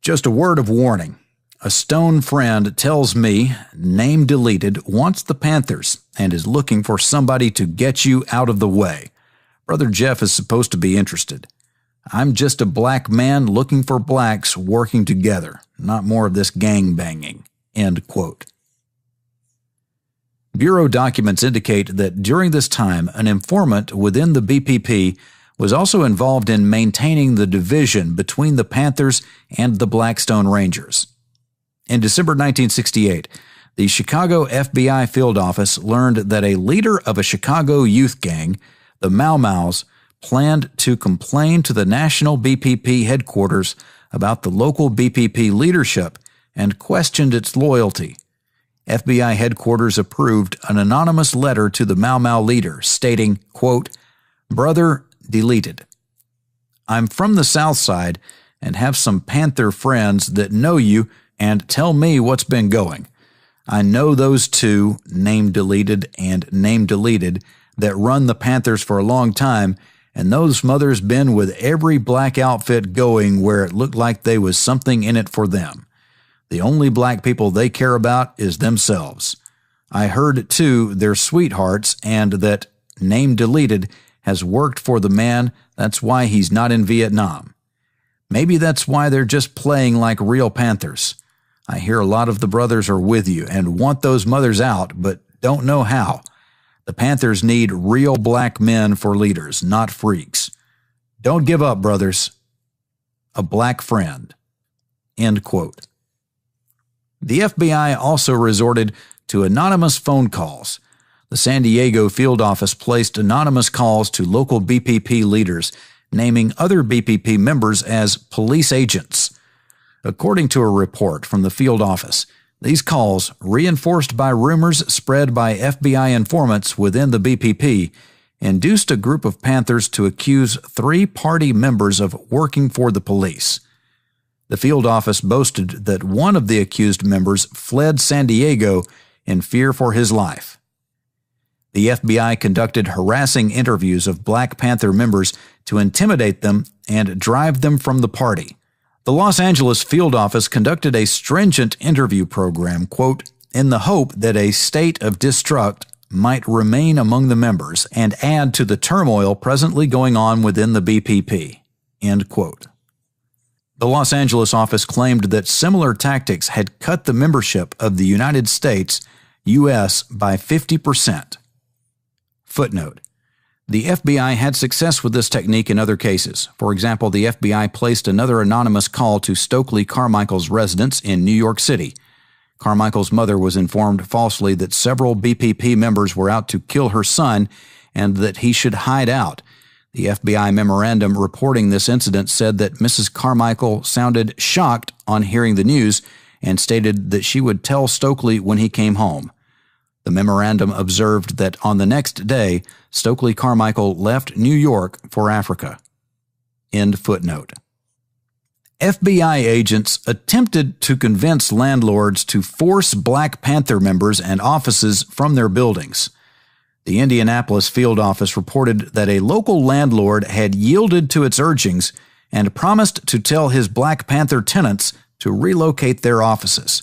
just a word of warning. A Stone friend tells me, name deleted, wants the Panthers and is looking for somebody to get you out of the way. Brother Jeff is supposed to be interested. I'm just a black man looking for blacks working together, not more of this gang banging." End quote. Bureau documents indicate that during this time, an informant within the BPP was also involved in maintaining the division between the Panthers and the Blackstone Rangers. In December 1968, the Chicago FBI field office learned that a leader of a Chicago youth gang, the Mau Mau's, planned to complain to the national BPP headquarters about the local BPP leadership and questioned its loyalty. FBI headquarters approved an anonymous letter to the Mau Mau leader stating, quote, "Brother, deleted. I'm from the South Side and have some Panther friends that know you and tell me what's been going. I know those two, name deleted and name deleted, that run the Panthers for a long time, and those mothers been with every black outfit going where it looked like they was something in it for them. The only black people they care about is themselves. I heard, too, they're sweethearts and that name deleted has worked for the man. That's why he's not in Vietnam. Maybe that's why they're just playing like real Panthers. I hear a lot of the brothers are with you and want those mothers out, but don't know how. The Panthers need real black men for leaders, not freaks. Don't give up, brothers. A black friend. End quote. The FBI also resorted to anonymous phone calls. The San Diego field office placed anonymous calls to local BPP leaders, naming other BPP members as police agents. According to a report from the field office, these calls, reinforced by rumors spread by FBI informants within the BPP, induced a group of Panthers to accuse 3 party members of working for the police. The field office boasted that one of the accused members fled San Diego in fear for his life. The FBI conducted harassing interviews of Black Panther members to intimidate them and drive them from the party. The Los Angeles field office conducted a stringent interview program, quote, in the hope that a state of distrust might remain among the members and add to the turmoil presently going on within the BPP, end quote. The Los Angeles office claimed that similar tactics had cut the membership of the United States, U.S., by 50%. Footnote. The FBI had success with this technique in other cases. For example, the FBI placed another anonymous call to Stokely Carmichael's residence in New York City. Carmichael's mother was informed falsely that several BPP members were out to kill her son and that he should hide out. The FBI memorandum reporting this incident said that Mrs. Carmichael sounded shocked on hearing the news and stated that she would tell Stokely when he came home. The memorandum observed that on the next day, Stokely Carmichael left New York for Africa. End footnote. FBI agents attempted to convince landlords to force Black Panther members and offices from their buildings. The Indianapolis field office reported that a local landlord had yielded to its urgings and promised to tell his Black Panther tenants to relocate their offices.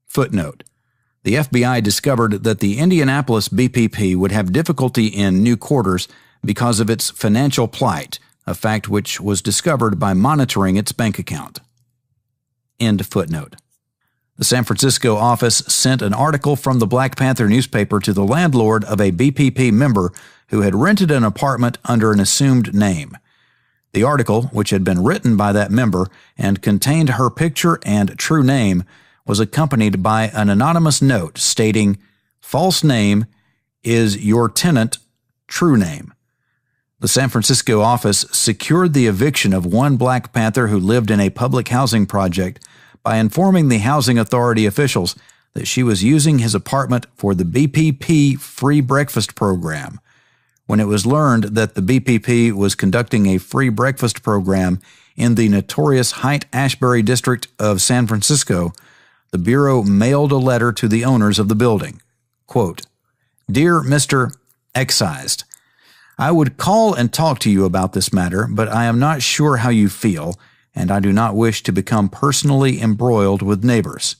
Footnote. The FBI discovered that the Indianapolis BPP would have difficulty in new quarters because of its financial plight, a fact which was discovered by monitoring its bank account. End footnote. The San Francisco office sent an article from the Black Panther newspaper to the landlord of a BPP member who had rented an apartment under an assumed name. The article, which had been written by that member and contained her picture and true name, was accompanied by an anonymous note stating, "False name is your tenant, true name." The San Francisco office secured the eviction of one Black Panther who lived in a public housing project by informing the housing authority officials that she was using his apartment for the BPP free breakfast program. When it was learned that the BPP was conducting a free breakfast program in the notorious Haight-Ashbury district of San Francisco, the Bureau mailed a letter to the owners of the building. Quote, "Dear Mr. Excised, I would call and talk to you about this matter, but I am not sure how you feel, and I do not wish to become personally embroiled with neighbors.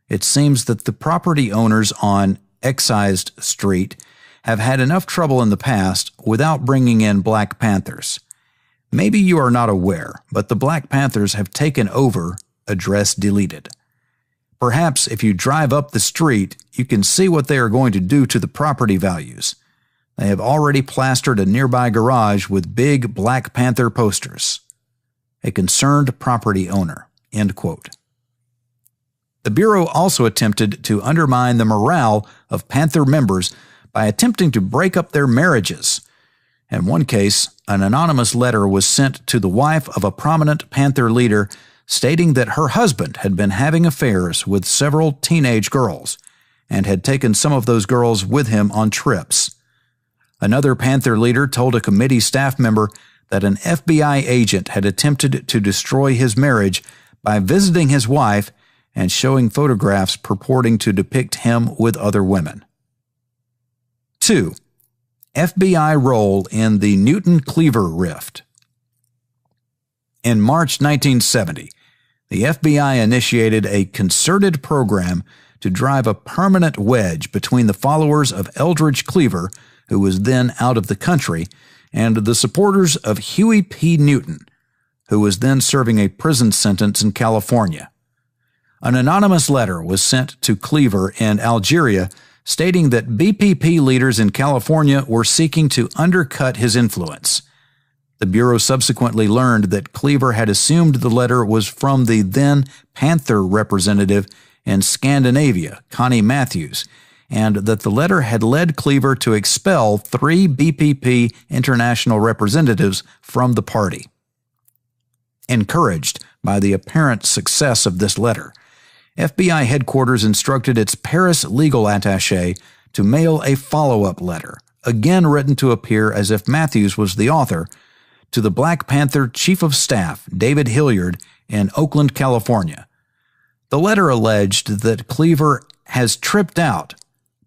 It seems that the property owners on Excised Street have had enough trouble in the past without bringing in Black Panthers. Maybe you are not aware, but the Black Panthers have taken over, address deleted. Perhaps if you drive up the street, you can see what they are going to do to the property values. They have already plastered a nearby garage with big Black Panther posters. A concerned property owner." End quote. The Bureau also attempted to undermine the morale of Panther members by attempting to break up their marriages. In one case, an anonymous letter was sent to the wife of a prominent Panther leader stating that her husband had been having affairs with several teenage girls and had taken some of those girls with him on trips. Another Panther leader told a committee staff member that an FBI agent had attempted to destroy his marriage by visiting his wife and showing photographs purporting to depict him with other women. 2. FBI role in the Newton-Cleaver rift. In March 1970, the FBI initiated a concerted program to drive a permanent wedge between the followers of Eldridge Cleaver, who was then out of the country, and the supporters of Huey P. Newton, who was then serving a prison sentence in California. An anonymous letter was sent to Cleaver in Algeria stating that BPP leaders in California were seeking to undercut his influence. The Bureau subsequently learned that Cleaver had assumed the letter was from the then Panther representative in Scandinavia, Connie Matthews, and that the letter had led Cleaver to expel 3 BPP international representatives from the party. Encouraged by the apparent success of this letter, FBI headquarters instructed its Paris legal attaché to mail a follow-up letter, again written to appear as if Matthews was the author, to the Black Panther Chief of Staff, David Hilliard, in Oakland, California. The letter alleged that Cleaver has tripped out,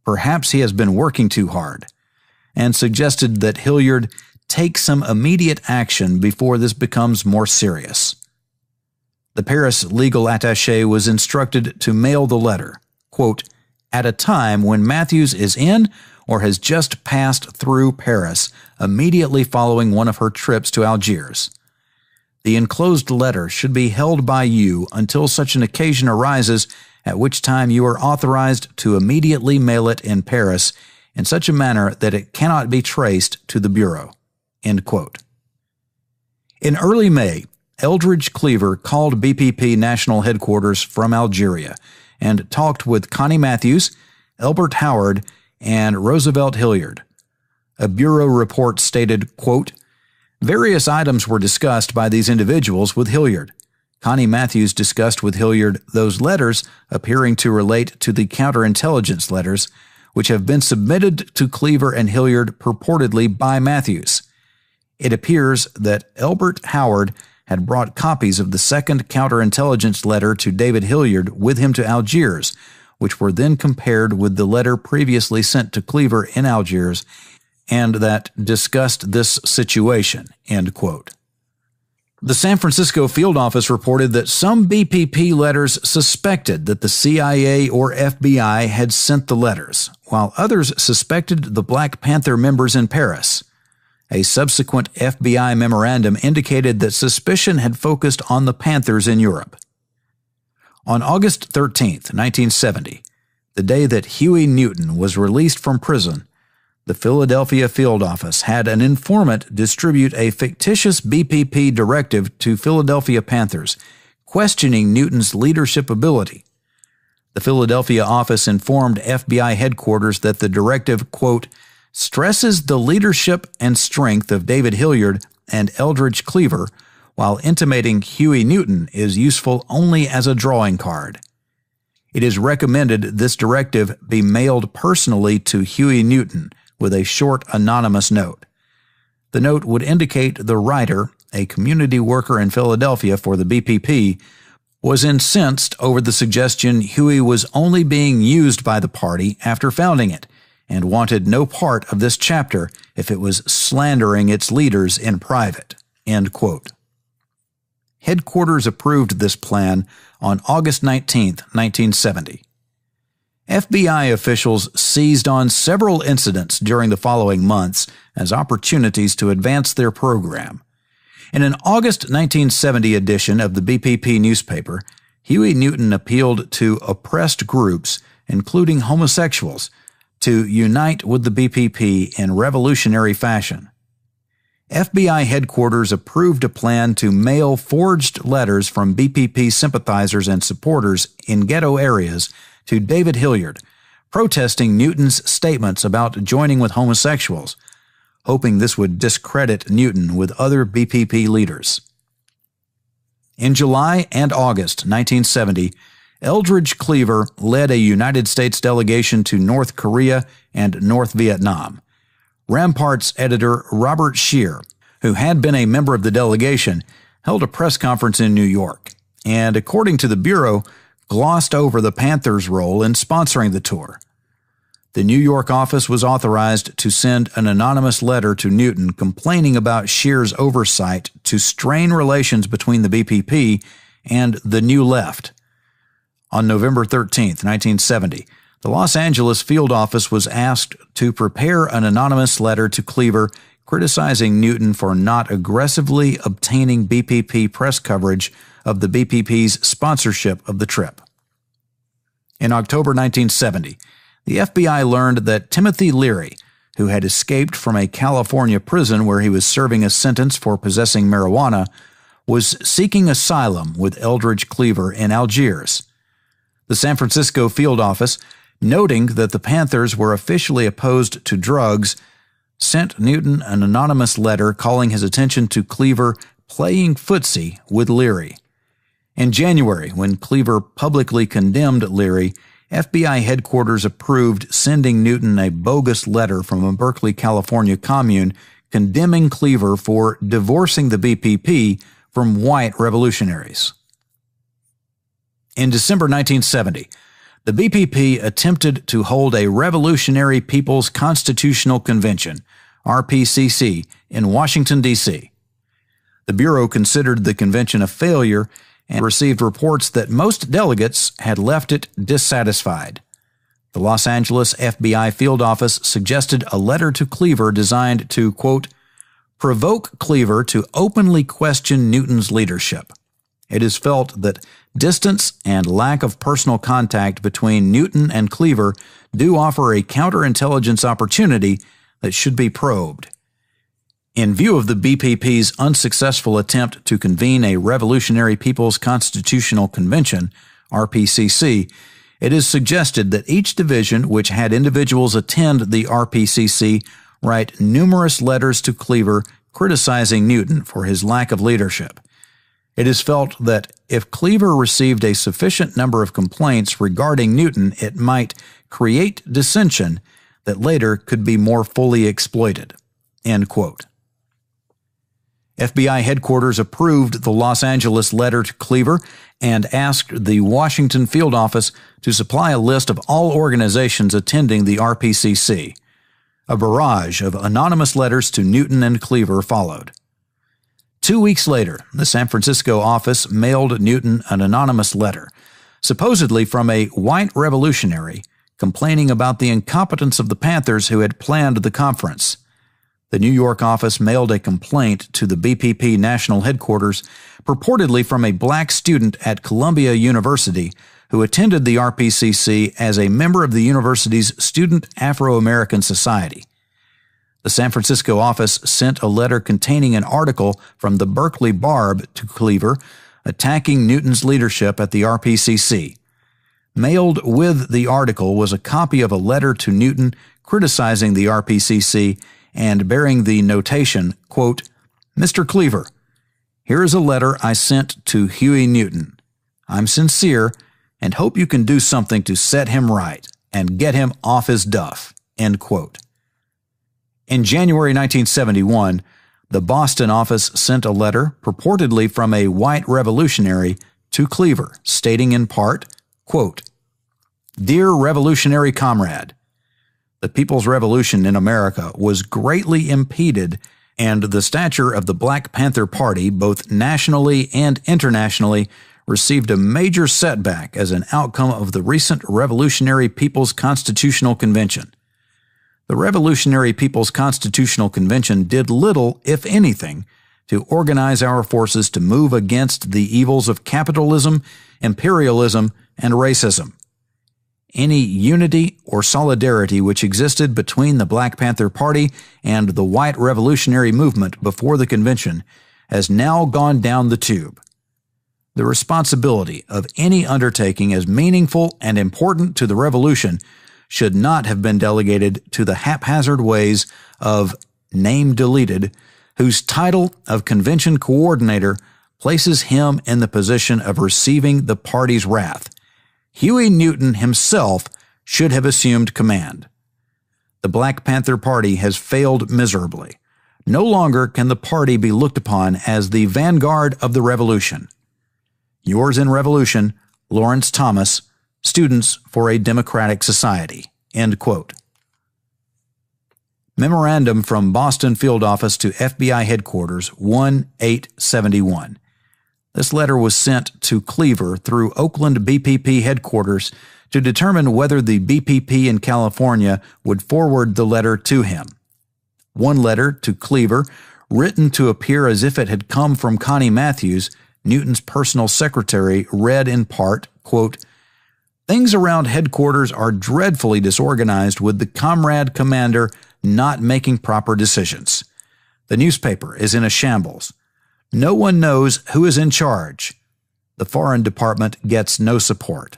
perhaps he has been working too hard, and suggested that Hilliard take some immediate action before this becomes more serious. The Paris legal attaché was instructed to mail the letter, quote, at a time when Matthews is in or has just passed through Paris immediately following one of her trips to Algiers. The enclosed letter should be held by you until such an occasion arises, at which time you are authorized to immediately mail it in Paris in such a manner that it cannot be traced to the Bureau. End quote. In early May, Eldridge Cleaver called BPP national headquarters from Algeria and talked with Connie Matthews, Elbert Howard, and Roosevelt Hilliard. A Bureau report stated, quote, various items were discussed by these individuals with Hilliard. Connie Matthews discussed with Hilliard those letters appearing to relate to the counterintelligence letters, which have been submitted to Cleaver and Hilliard purportedly by Matthews. It appears that Elbert Howard had brought copies of the second counterintelligence letter to David Hilliard with him to Algiers, which were then compared with the letter previously sent to Cleaver in Algiers and that discussed this situation, end quote. The San Francisco field office reported that some BPP letters suspected that the CIA or FBI had sent the letters, while others suspected the Black Panther members in Paris. A subsequent FBI memorandum indicated that suspicion had focused on the Panthers in Europe. On August 13, 1970, the day that Huey Newton was released from prison, the Philadelphia field office had an informant distribute a fictitious BPP directive to Philadelphia Panthers, questioning Newton's leadership ability. The Philadelphia office informed FBI headquarters that the directive, quote, stresses the leadership and strength of David Hilliard and Eldridge Cleaver, while intimating Huey Newton is useful only as a drawing card. It is recommended this directive be mailed personally to Huey Newton with a short anonymous note. The note would indicate the writer, a community worker in Philadelphia for the BPP, was incensed over the suggestion Huey was only being used by the party after founding it, and wanted no part of this chapter if it was slandering its leaders in private, end quote. Headquarters approved this plan on August 19, 1970. FBI officials seized on several incidents during the following months as opportunities to advance their program. In an August 1970 edition of the BPP newspaper, Huey Newton appealed to oppressed groups, including homosexuals, to unite with the BPP in revolutionary fashion. FBI headquarters approved a plan to mail forged letters from BPP sympathizers and supporters in ghetto areas to David Hilliard, protesting Newton's statements about joining with homosexuals, hoping this would discredit Newton with other BPP leaders. In July and August 1970, Eldridge Cleaver led a United States delegation to North Korea and North Vietnam. Rampart's editor Robert Scheer, who had been a member of the delegation, held a press conference in New York, and according to the Bureau, glossed over the Panthers' role in sponsoring the tour. The New York office was authorized to send an anonymous letter to Newton complaining about Scheer's oversight to strain relations between the BPP and the New Left. On November 13, 1970, the Los Angeles field office was asked to prepare an anonymous letter to Cleaver criticizing Newton for not aggressively obtaining BPP press coverage of the BPP's sponsorship of the trip. In October 1970, the FBI learned that Timothy Leary, who had escaped from a California prison where he was serving a sentence for possessing marijuana, was seeking asylum with Eldridge Cleaver in Algiers. The San Francisco field office, noting that the Panthers were officially opposed to drugs, sent Newton an anonymous letter calling his attention to Cleaver playing footsie with Leary. In January, when Cleaver publicly condemned Leary, FBI headquarters approved sending Newton a bogus letter from a Berkeley, California commune condemning Cleaver for divorcing the BPP from white revolutionaries. In December 1970, the BPP attempted to hold a Revolutionary People's Constitutional Convention, RPCC, in Washington, D.C. The Bureau considered the convention a failure and received reports that most delegates had left it dissatisfied. The Los Angeles FBI field office suggested a letter to Cleaver designed to, quote, provoke Cleaver to openly question Newton's leadership. It is felt that distance and lack of personal contact between Newton and Cleaver do offer a counterintelligence opportunity that should be probed. In view of the BPP's unsuccessful attempt to convene a Revolutionary People's Constitutional Convention, RPCC, it is suggested that each division which had individuals attend the RPCC write numerous letters to Cleaver criticizing Newton for his lack of leadership. It is felt that if Cleaver received a sufficient number of complaints regarding Newton, it might create dissension that later could be more fully exploited. End quote. FBI headquarters approved the Los Angeles letter to Cleaver and asked the Washington field office to supply a list of all organizations attending the RPCC. A barrage of anonymous letters to Newton and Cleaver followed. 2 weeks later, the San Francisco office mailed Newton an anonymous letter, supposedly from a white revolutionary, complaining about the incompetence of the Panthers who had planned the conference. The New York office mailed a complaint to the BPP national headquarters, purportedly from a black student at Columbia University who attended the RPCC as a member of the university's Student Afro-American Society. The San Francisco office sent a letter containing an article from the Berkeley Barb to Cleaver attacking Newton's leadership at the RPCC. Mailed with the article was a copy of a letter to Newton criticizing the RPCC and bearing the notation, quote, Mr. Cleaver, here is a letter I sent to Huey Newton. I'm sincere and hope you can do something to set him right and get him off his duff, end quote. In January 1971, the Boston office sent a letter purportedly from a white revolutionary to Cleaver, stating in part, quote, Dear Revolutionary Comrade, the People's Revolution in America was greatly impeded, and the stature of the Black Panther Party, both nationally and internationally, received a major setback as an outcome of the recent Revolutionary People's Constitutional Convention. The Revolutionary People's Constitutional Convention did little, if anything, to organize our forces to move against the evils of capitalism, imperialism, and racism. Any unity or solidarity which existed between the Black Panther Party and the white revolutionary movement before the convention has now gone down the tube. The responsibility of any undertaking as meaningful and important to the revolution should not have been delegated to the haphazard ways of name deleted, whose title of convention coordinator places him in the position of receiving the party's wrath. Huey Newton himself should have assumed command. The Black Panther Party has failed miserably. No longer can the party be looked upon as the vanguard of the revolution. Yours in revolution, Lawrence Thomas, Students for a Democratic Society. End quote. Memorandum from Boston Field Office to FBI Headquarters 1-871. This letter was sent to Cleaver through Oakland BPP Headquarters to determine whether the BPP in California would forward the letter to him. One letter to Cleaver, written to appear as if it had come from Connie Matthews, Newton's personal secretary, read in part, quote, "Things around headquarters are dreadfully disorganized with the comrade commander not making proper decisions. The newspaper is in a shambles. No one knows who is in charge. The Foreign Department gets no support.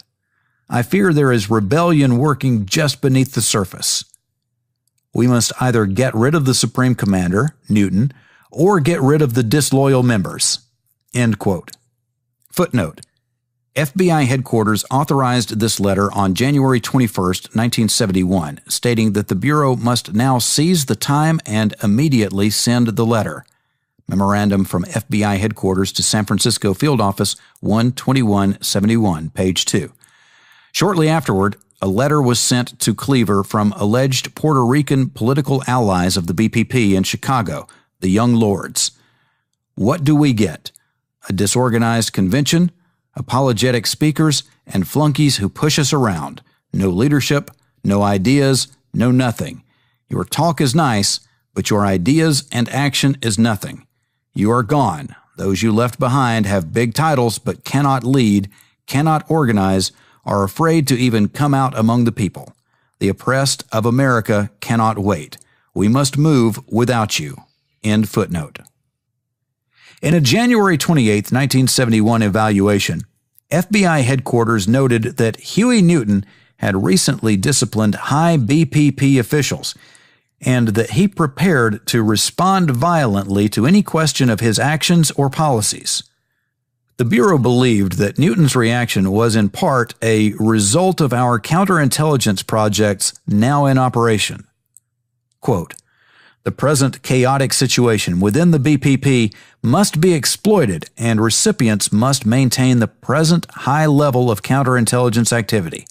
I fear there is rebellion working just beneath the surface. We must either get rid of the Supreme Commander, Newton, or get rid of the disloyal members." End quote. Footnote: FBI headquarters authorized this letter on January 21, 1971, stating that the Bureau must now seize the time and immediately send the letter. Memorandum from FBI headquarters to San Francisco Field Office 12171, page 2. Shortly afterward, a letter was sent to Cleaver from alleged Puerto Rican political allies of the BPP in Chicago, the Young Lords. What do we get? A disorganized convention, apologetic speakers, and flunkies who push us around. No leadership, no ideas, no nothing. Your talk is nice, but your ideas and action is nothing. You are gone. Those you left behind have big titles but cannot lead, cannot organize, are afraid to even come out among the people. The oppressed of America cannot wait. We must move without you. End footnote. In a January 28, 1971 evaluation, FBI headquarters noted that Huey Newton had recently disciplined high BPP officials and that he prepared to respond violently to any question of his actions or policies. The Bureau believed that Newton's reaction was in part a result of our counterintelligence projects now in operation. Quote, "The present chaotic situation within the BPP must be exploited and recipients must maintain the present high level of counterintelligence activity.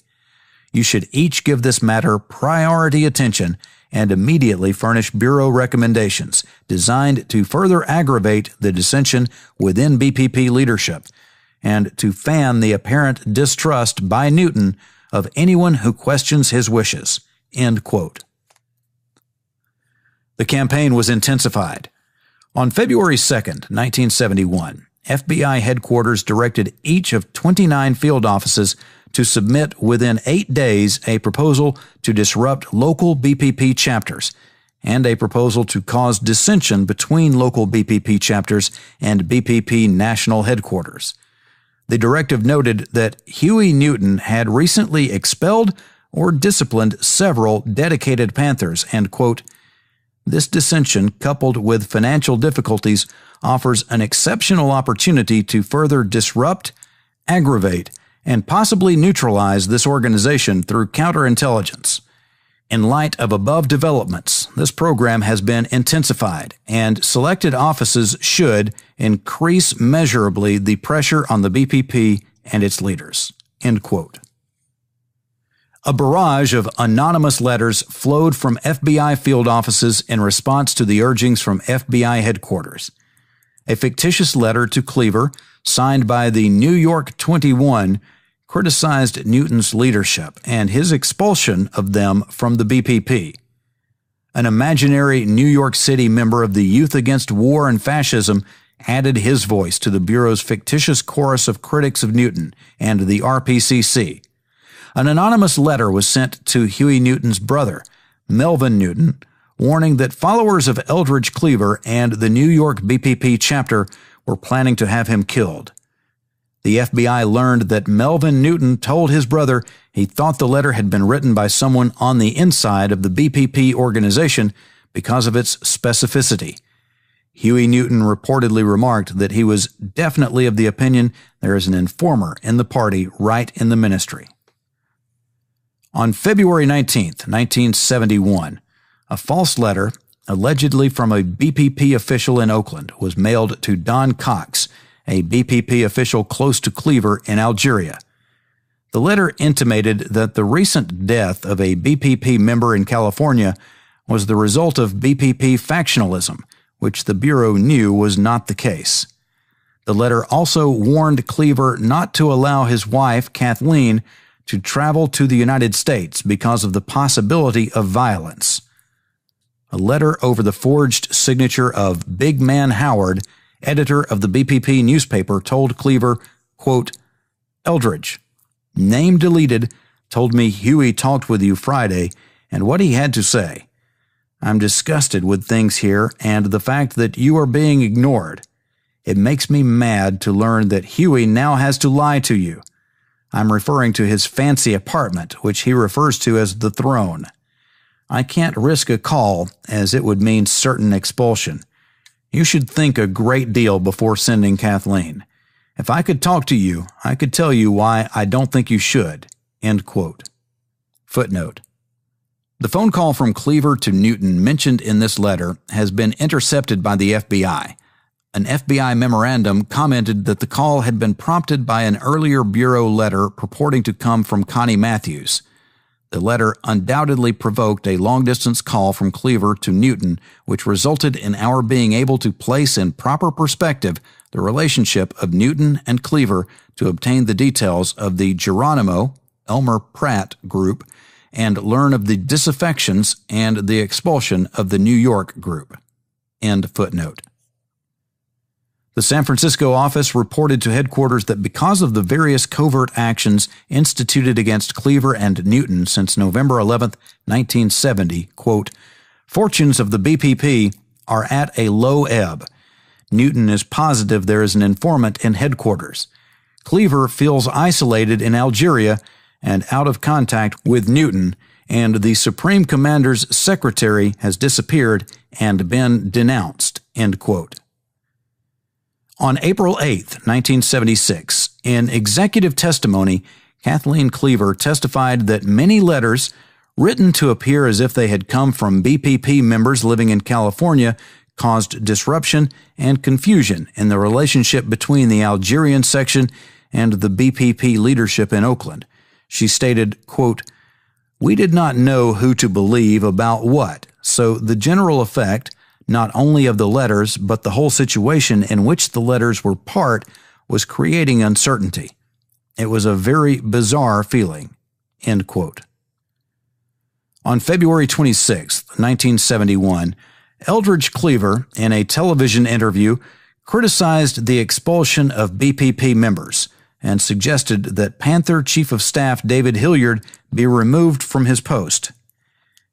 You should each give this matter priority attention and immediately furnish Bureau recommendations designed to further aggravate the dissension within BPP leadership and to fan the apparent distrust by Newton of anyone who questions his wishes." End quote. The campaign was intensified. On February 2, 1971, FBI headquarters directed each of 29 field offices to submit within 8 days a proposal to disrupt local BPP chapters and a proposal to cause dissension between local BPP chapters and BPP national headquarters. The directive noted that Huey Newton had recently expelled or disciplined several dedicated Panthers and, quote, "This dissension, coupled with financial difficulties, offers an exceptional opportunity to further disrupt, aggravate, and possibly neutralize this organization through counterintelligence. In light of above developments, this program has been intensified, and selected offices should increase measurably the pressure on the BPP and its leaders." End quote. A barrage of anonymous letters flowed from FBI field offices in response to the urgings from FBI headquarters. A fictitious letter to Cleaver, signed by the New York 21, criticized Newton's leadership and his expulsion of them from the BPP. An imaginary New York City member of the Youth Against War and Fascism added his voice to the Bureau's fictitious chorus of critics of Newton and the RPCC. An anonymous letter was sent to Huey Newton's brother, Melvin Newton, warning that followers of Eldridge Cleaver and the New York BPP chapter were planning to have him killed. The FBI learned that Melvin Newton told his brother he thought the letter had been written by someone on the inside of the BPP organization because of its specificity. Huey Newton reportedly remarked that he was definitely of the opinion there is an informer in the party right in the ministry. On February 19, 1971, a false letter, allegedly from a BPP official in Oakland, was mailed to Don Cox, a BPP official close to Cleaver in Algeria. The letter intimated that the recent death of a BPP member in California was the result of BPP factionalism, which the Bureau knew was not the case. The letter also warned Cleaver not to allow his wife, Kathleen, to travel to the United States because of the possibility of violence. A letter over the forged signature of Big Man Howard, editor of the BPP newspaper, told Cleaver, quote, "Eldridge, name deleted, told me Huey talked with you Friday and what he had to say. I'm disgusted with things here and the fact that you are being ignored. It makes me mad to learn that Huey now has to lie to you. I'm referring to his fancy apartment, which he refers to as the throne. I can't risk a call, as it would mean certain expulsion. You should think a great deal before sending Kathleen. If I could talk to you, I could tell you why I don't think you should." End quote. Footnote. The phone call from Cleaver to Newton mentioned in this letter has been intercepted by the FBI. An FBI memorandum commented that the call had been prompted by an earlier Bureau letter purporting to come from Connie Matthews. The letter undoubtedly provoked a long-distance call from Cleaver to Newton, which resulted in our being able to place in proper perspective the relationship of Newton and Cleaver to obtain the details of the Geronimo, Elmer Pratt group, and learn of the disaffections and the expulsion of the New York group. End footnote. The San Francisco office reported to headquarters that because of the various covert actions instituted against Cleaver and Newton since November 11, 1970, quote, "fortunes of the BPP are at a low ebb. Newton is positive there is an informant in headquarters. Cleaver feels isolated in Algeria and out of contact with Newton, and the Supreme Commander's secretary has disappeared and been denounced." End quote. On April 8, 1976, in executive testimony, Kathleen Cleaver testified that many letters, written to appear as if they had come from BPP members living in California, caused disruption and confusion in the relationship between the Algerian section and the BPP leadership in Oakland. She stated, quote, "We did not know who to believe about what, so the general effect, not only of the letters, but the whole situation in which the letters were part, was creating uncertainty. It was a very bizarre feeling." End quote. On February 26, 1971, Eldridge Cleaver, in a television interview, criticized the expulsion of BPP members and suggested that Panther Chief of Staff David Hilliard be removed from his post.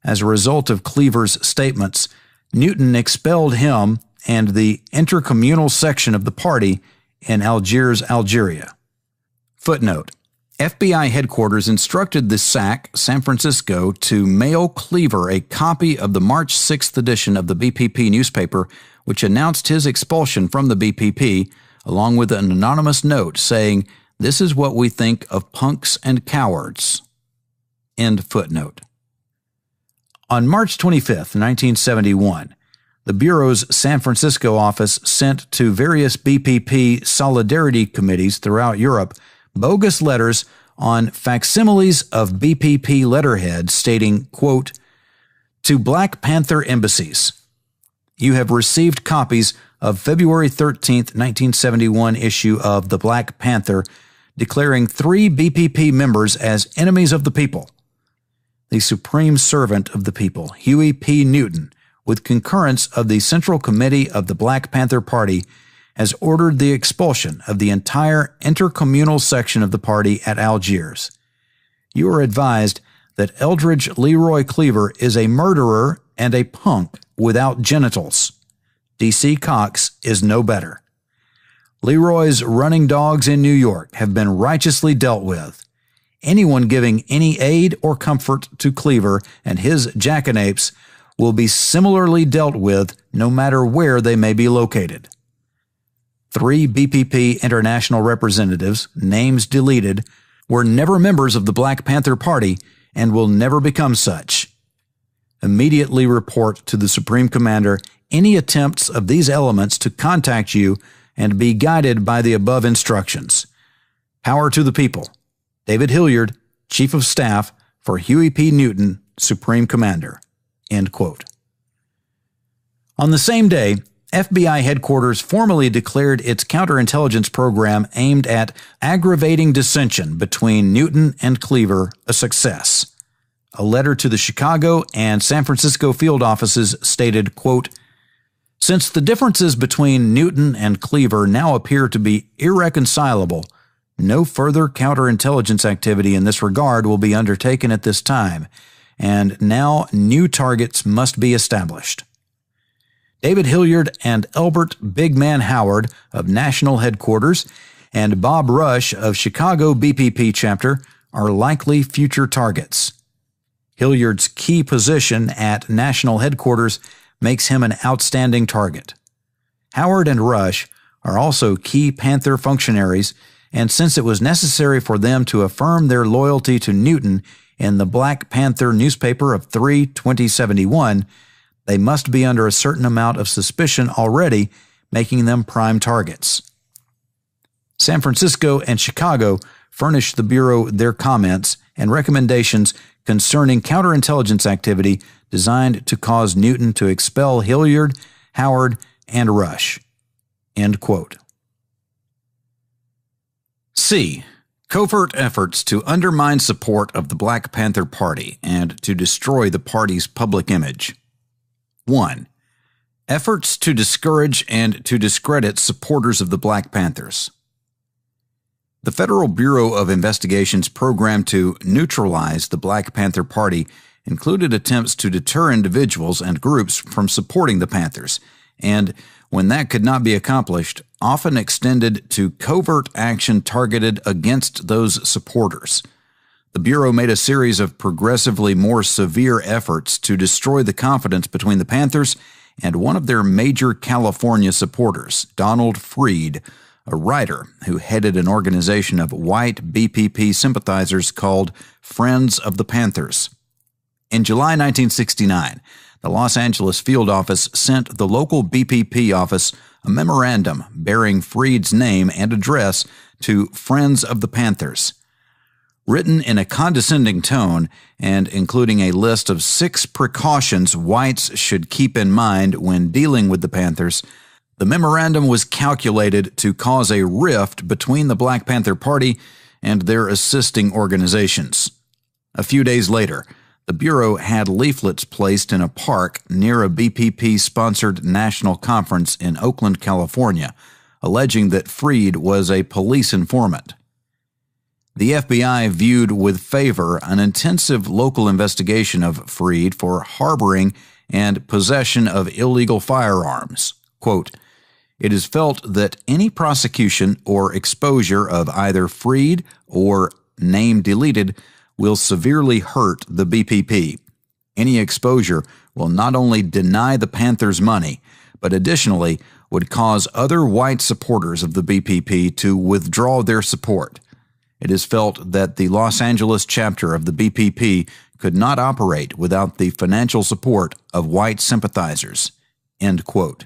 As a result of Cleaver's statements, Newton expelled him and the intercommunal section of the party in Algiers, Algeria. Footnote. FBI headquarters instructed the SAC, San Francisco, to mail Cleaver a copy of the March 6th edition of the BPP newspaper, which announced his expulsion from the BPP, along with an anonymous note saying, "This is what we think of punks and cowards." End footnote. On March 25, 1971, the Bureau's San Francisco office sent to various BPP solidarity committees throughout Europe bogus letters on facsimiles of BPP letterhead stating, quote, "To Black Panther embassies. You have received copies of February 13, 1971 issue of the Black Panther declaring 3 BPP members as enemies of the people. The supreme servant of the people, Huey P. Newton, with concurrence of the Central Committee of the Black Panther Party, has ordered the expulsion of the entire intercommunal section of the party at Algiers. You are advised that Eldridge Leroy Cleaver is a murderer and a punk without genitals. D.C. Cox is no better. Leroy's running dogs in New York have been righteously dealt with. Anyone giving any aid or comfort to Cleaver and his jackanapes will be similarly dealt with no matter where they may be located. 3 BPP international representatives, names deleted, were never members of the Black Panther Party and will never become such. Immediately report to the Supreme Commander any attempts of these elements to contact you and be guided by the above instructions. Power to the people. David Hilliard, Chief of Staff for Huey P. Newton, Supreme Commander." End quote. On the same day, FBI headquarters formally declared its counterintelligence program aimed at aggravating dissension between Newton and Cleaver a success. A letter to the Chicago and San Francisco field offices stated, quote, "Since the differences between Newton and Cleaver now appear to be irreconcilable, no further counterintelligence activity in this regard will be undertaken at this time, and now new targets must be established." David Hilliard and Elbert Big Man Howard of National Headquarters and Bob Rush of Chicago BPP Chapter are likely future targets. Hilliard's key position at National Headquarters makes him an outstanding target. Howard and Rush are also key Panther functionaries, and since it was necessary for them to affirm their loyalty to Newton in the Black Panther newspaper of 3/2071, they must be under a certain amount of suspicion already, making them prime targets. San Francisco and Chicago furnished the Bureau their comments and recommendations concerning counterintelligence activity designed to cause Newton to expel Hilliard, Howard, and Rush. End quote. C. Covert efforts to undermine support of the Black Panther Party and to destroy the party's public image. 1. Efforts to discourage and to discredit supporters of the Black Panthers. The Federal Bureau of Investigation's program to neutralize the Black Panther Party included attempts to deter individuals and groups from supporting the Panthers, and, when that could not be accomplished, often extended to covert action targeted against those supporters. The Bureau made a series of progressively more severe efforts to destroy the confidence between the Panthers and one of their major California supporters, Donald Freed, a writer who headed an organization of white BPP sympathizers called Friends of the Panthers. In July 1969, the Los Angeles field office sent the local BPP office a memorandum bearing Freed's name and address to Friends of the Panthers. Written in a condescending tone and including a list of 6 precautions whites should keep in mind when dealing with the Panthers, the memorandum was calculated to cause a rift between the Black Panther Party and their assisting organizations. A few days later, the Bureau had leaflets placed in a park near a BPP-sponsored national conference in Oakland, California, alleging that Freed was a police informant. The FBI viewed with favor an intensive local investigation of Freed for harboring and possession of illegal firearms. Quote, "It is felt that any prosecution or exposure of either Freed or name deleted will severely hurt the BPP. Any exposure will not only deny the Panthers money, but additionally would cause other white supporters of the BPP to withdraw their support. It is felt that the Los Angeles chapter of the BPP could not operate without the financial support of white sympathizers." End quote.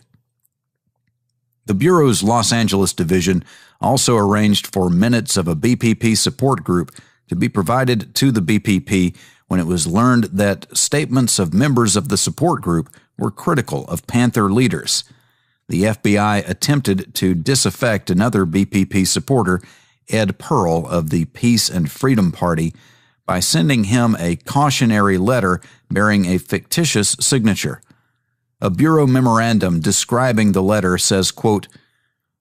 The Bureau's Los Angeles division also arranged for minutes of a BPP support group to be provided to the BPP when it was learned that statements of members of the support group were critical of Panther leaders. The FBI attempted to disaffect another BPP supporter, Ed Pearl of the Peace and Freedom Party, by sending him a cautionary letter bearing a fictitious signature. A Bureau memorandum describing the letter says, quote,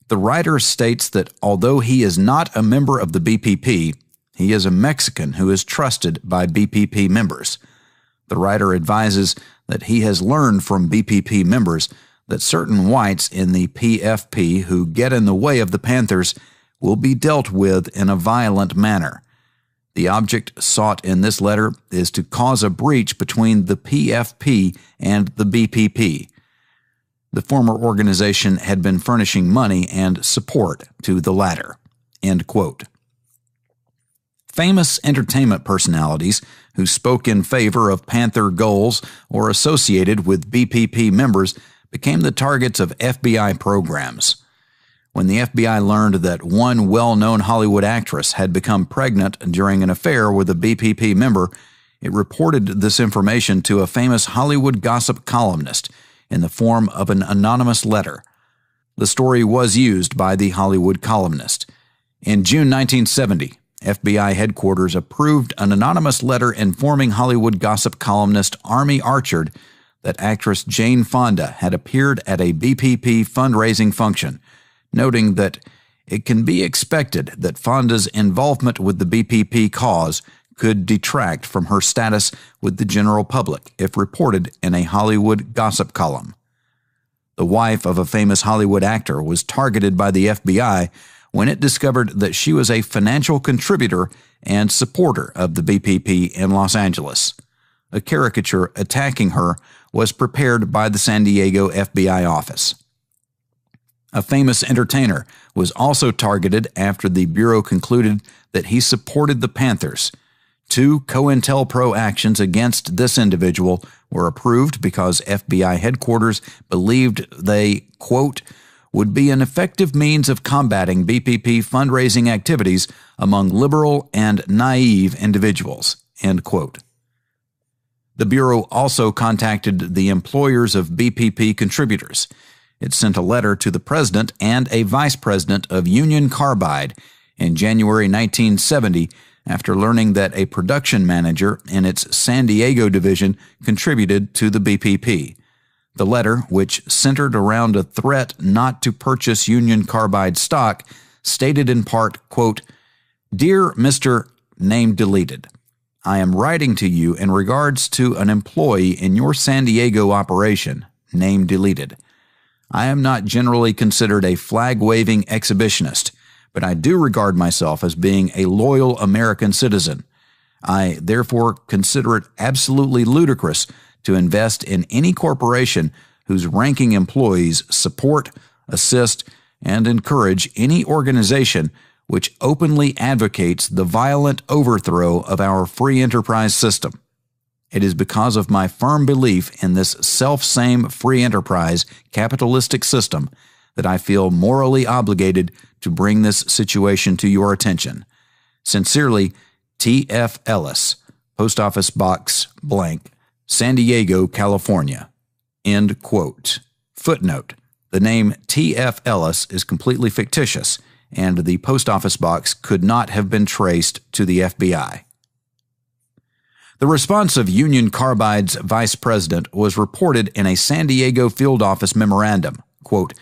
"The writer states that although he is not a member of the BPP, he is a Mexican who is trusted by BPP members. The writer advises that he has learned from BPP members that certain whites in the PFP who get in the way of the Panthers will be dealt with in a violent manner. The object sought in this letter is to cause a breach between the PFP and the BPP. The former organization had been furnishing money and support to the latter." End quote. Famous entertainment personalities who spoke in favor of Panther goals or associated with BPP members became the targets of FBI programs. When the FBI learned that one well-known Hollywood actress had become pregnant during an affair with a BPP member, it reported this information to a famous Hollywood gossip columnist in the form of an anonymous letter. The story was used by the Hollywood columnist. In June 1970, FBI headquarters approved an anonymous letter informing Hollywood gossip columnist Army Archerd that actress Jane Fonda had appeared at a BPP fundraising function, noting that it can be expected that Fonda's involvement with the BPP cause could detract from her status with the general public if reported in a Hollywood gossip column. The wife of a famous Hollywood actor was targeted by the FBI when it discovered that she was a financial contributor and supporter of the BPP in Los Angeles. A caricature attacking her was prepared by the San Diego FBI office. A famous entertainer was also targeted after the Bureau concluded that he supported the Panthers. 2 COINTELPRO actions against this individual were approved because FBI headquarters believed they, quote, would be an effective means of combating BPP fundraising activities among liberal and naive individuals, end quote. The Bureau also contacted the employers of BPP contributors. It sent a letter to the president and a vice president of Union Carbide in January 1970 after learning that a production manager in its San Diego division contributed to the BPP. The letter, which centered around a threat not to purchase Union Carbide stock, stated in part, quote, "Dear Mr. Name Deleted, I am writing to you in regards to an employee in your San Diego operation, name deleted. I am not generally considered a flag-waving exhibitionist, but I do regard myself as being a loyal American citizen. I therefore consider it absolutely ludicrous to invest in any corporation whose ranking employees support, assist, and encourage any organization which openly advocates the violent overthrow of our free enterprise system. It is because of my firm belief in this self-same free enterprise capitalistic system that I feel morally obligated to bring this situation to your attention. Sincerely, T.F. Ellis, Post Office Box blank, San Diego, California." End quote. Footnote: the name T.F. Ellis is completely fictitious, and the post office box could not have been traced to the FBI. The response of Union Carbide's vice president was reported in a San Diego field office memorandum. Quote,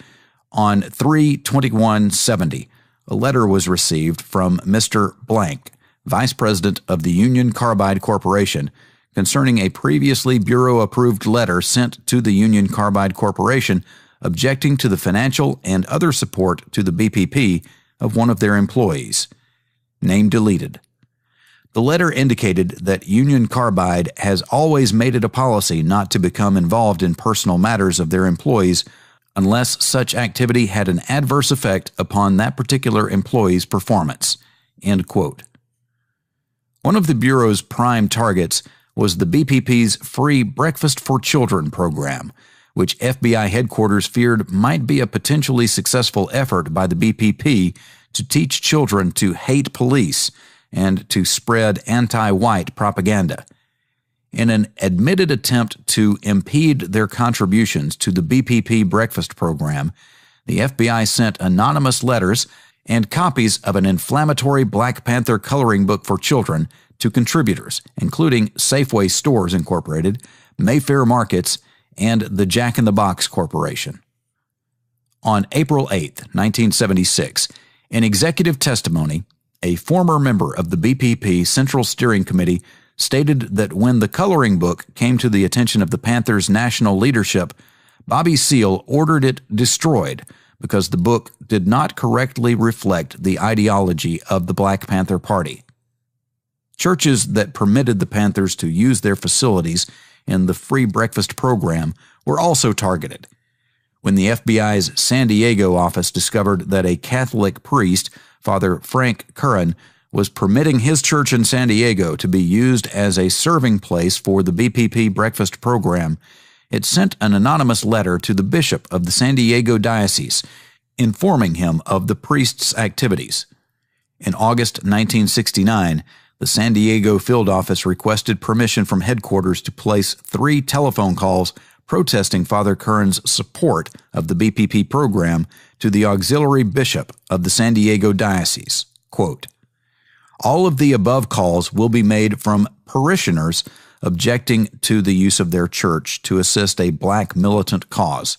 "On 3/21/70, a letter was received from Mr. Blank, vice president of the Union Carbide Corporation, concerning a previously Bureau-approved letter sent to the Union Carbide Corporation objecting to the financial and other support to the BPP of one of their employees. Name deleted. The letter indicated that Union Carbide has always made it a policy not to become involved in personal matters of their employees unless such activity had an adverse effect upon that particular employee's performance." End quote. One of the Bureau's prime targets was the BPP's Free Breakfast for Children program, which FBI headquarters feared might be a potentially successful effort by the BPP to teach children to hate police and to spread anti-white propaganda. In an admitted attempt to impede their contributions to the BPP breakfast program, the FBI sent anonymous letters and copies of an inflammatory Black Panther coloring book for children to contributors, including Safeway Stores Incorporated, Mayfair Markets, and the Jack in the Box Corporation. On April 8, 1976, in executive testimony, a former member of the BPP Central Steering Committee stated that when the coloring book came to the attention of the Panthers' national leadership, Bobby Seale ordered it destroyed because the book did not correctly reflect the ideology of the Black Panther Party. Churches that permitted the Panthers to use their facilities in the free breakfast program were also targeted. When the FBI's San Diego office discovered that a Catholic priest, Father Frank Curran, was permitting his church in San Diego to be used as a serving place for the BPP breakfast program, it sent an anonymous letter to the bishop of the San Diego diocese informing him of the priest's activities. In August 1969, the San Diego field office requested permission from headquarters to place 3 telephone calls protesting Father Curran's support of the BPP program to the auxiliary bishop of the San Diego diocese. Quote, "All of the above calls will be made from parishioners objecting to the use of their church to assist a black militant cause.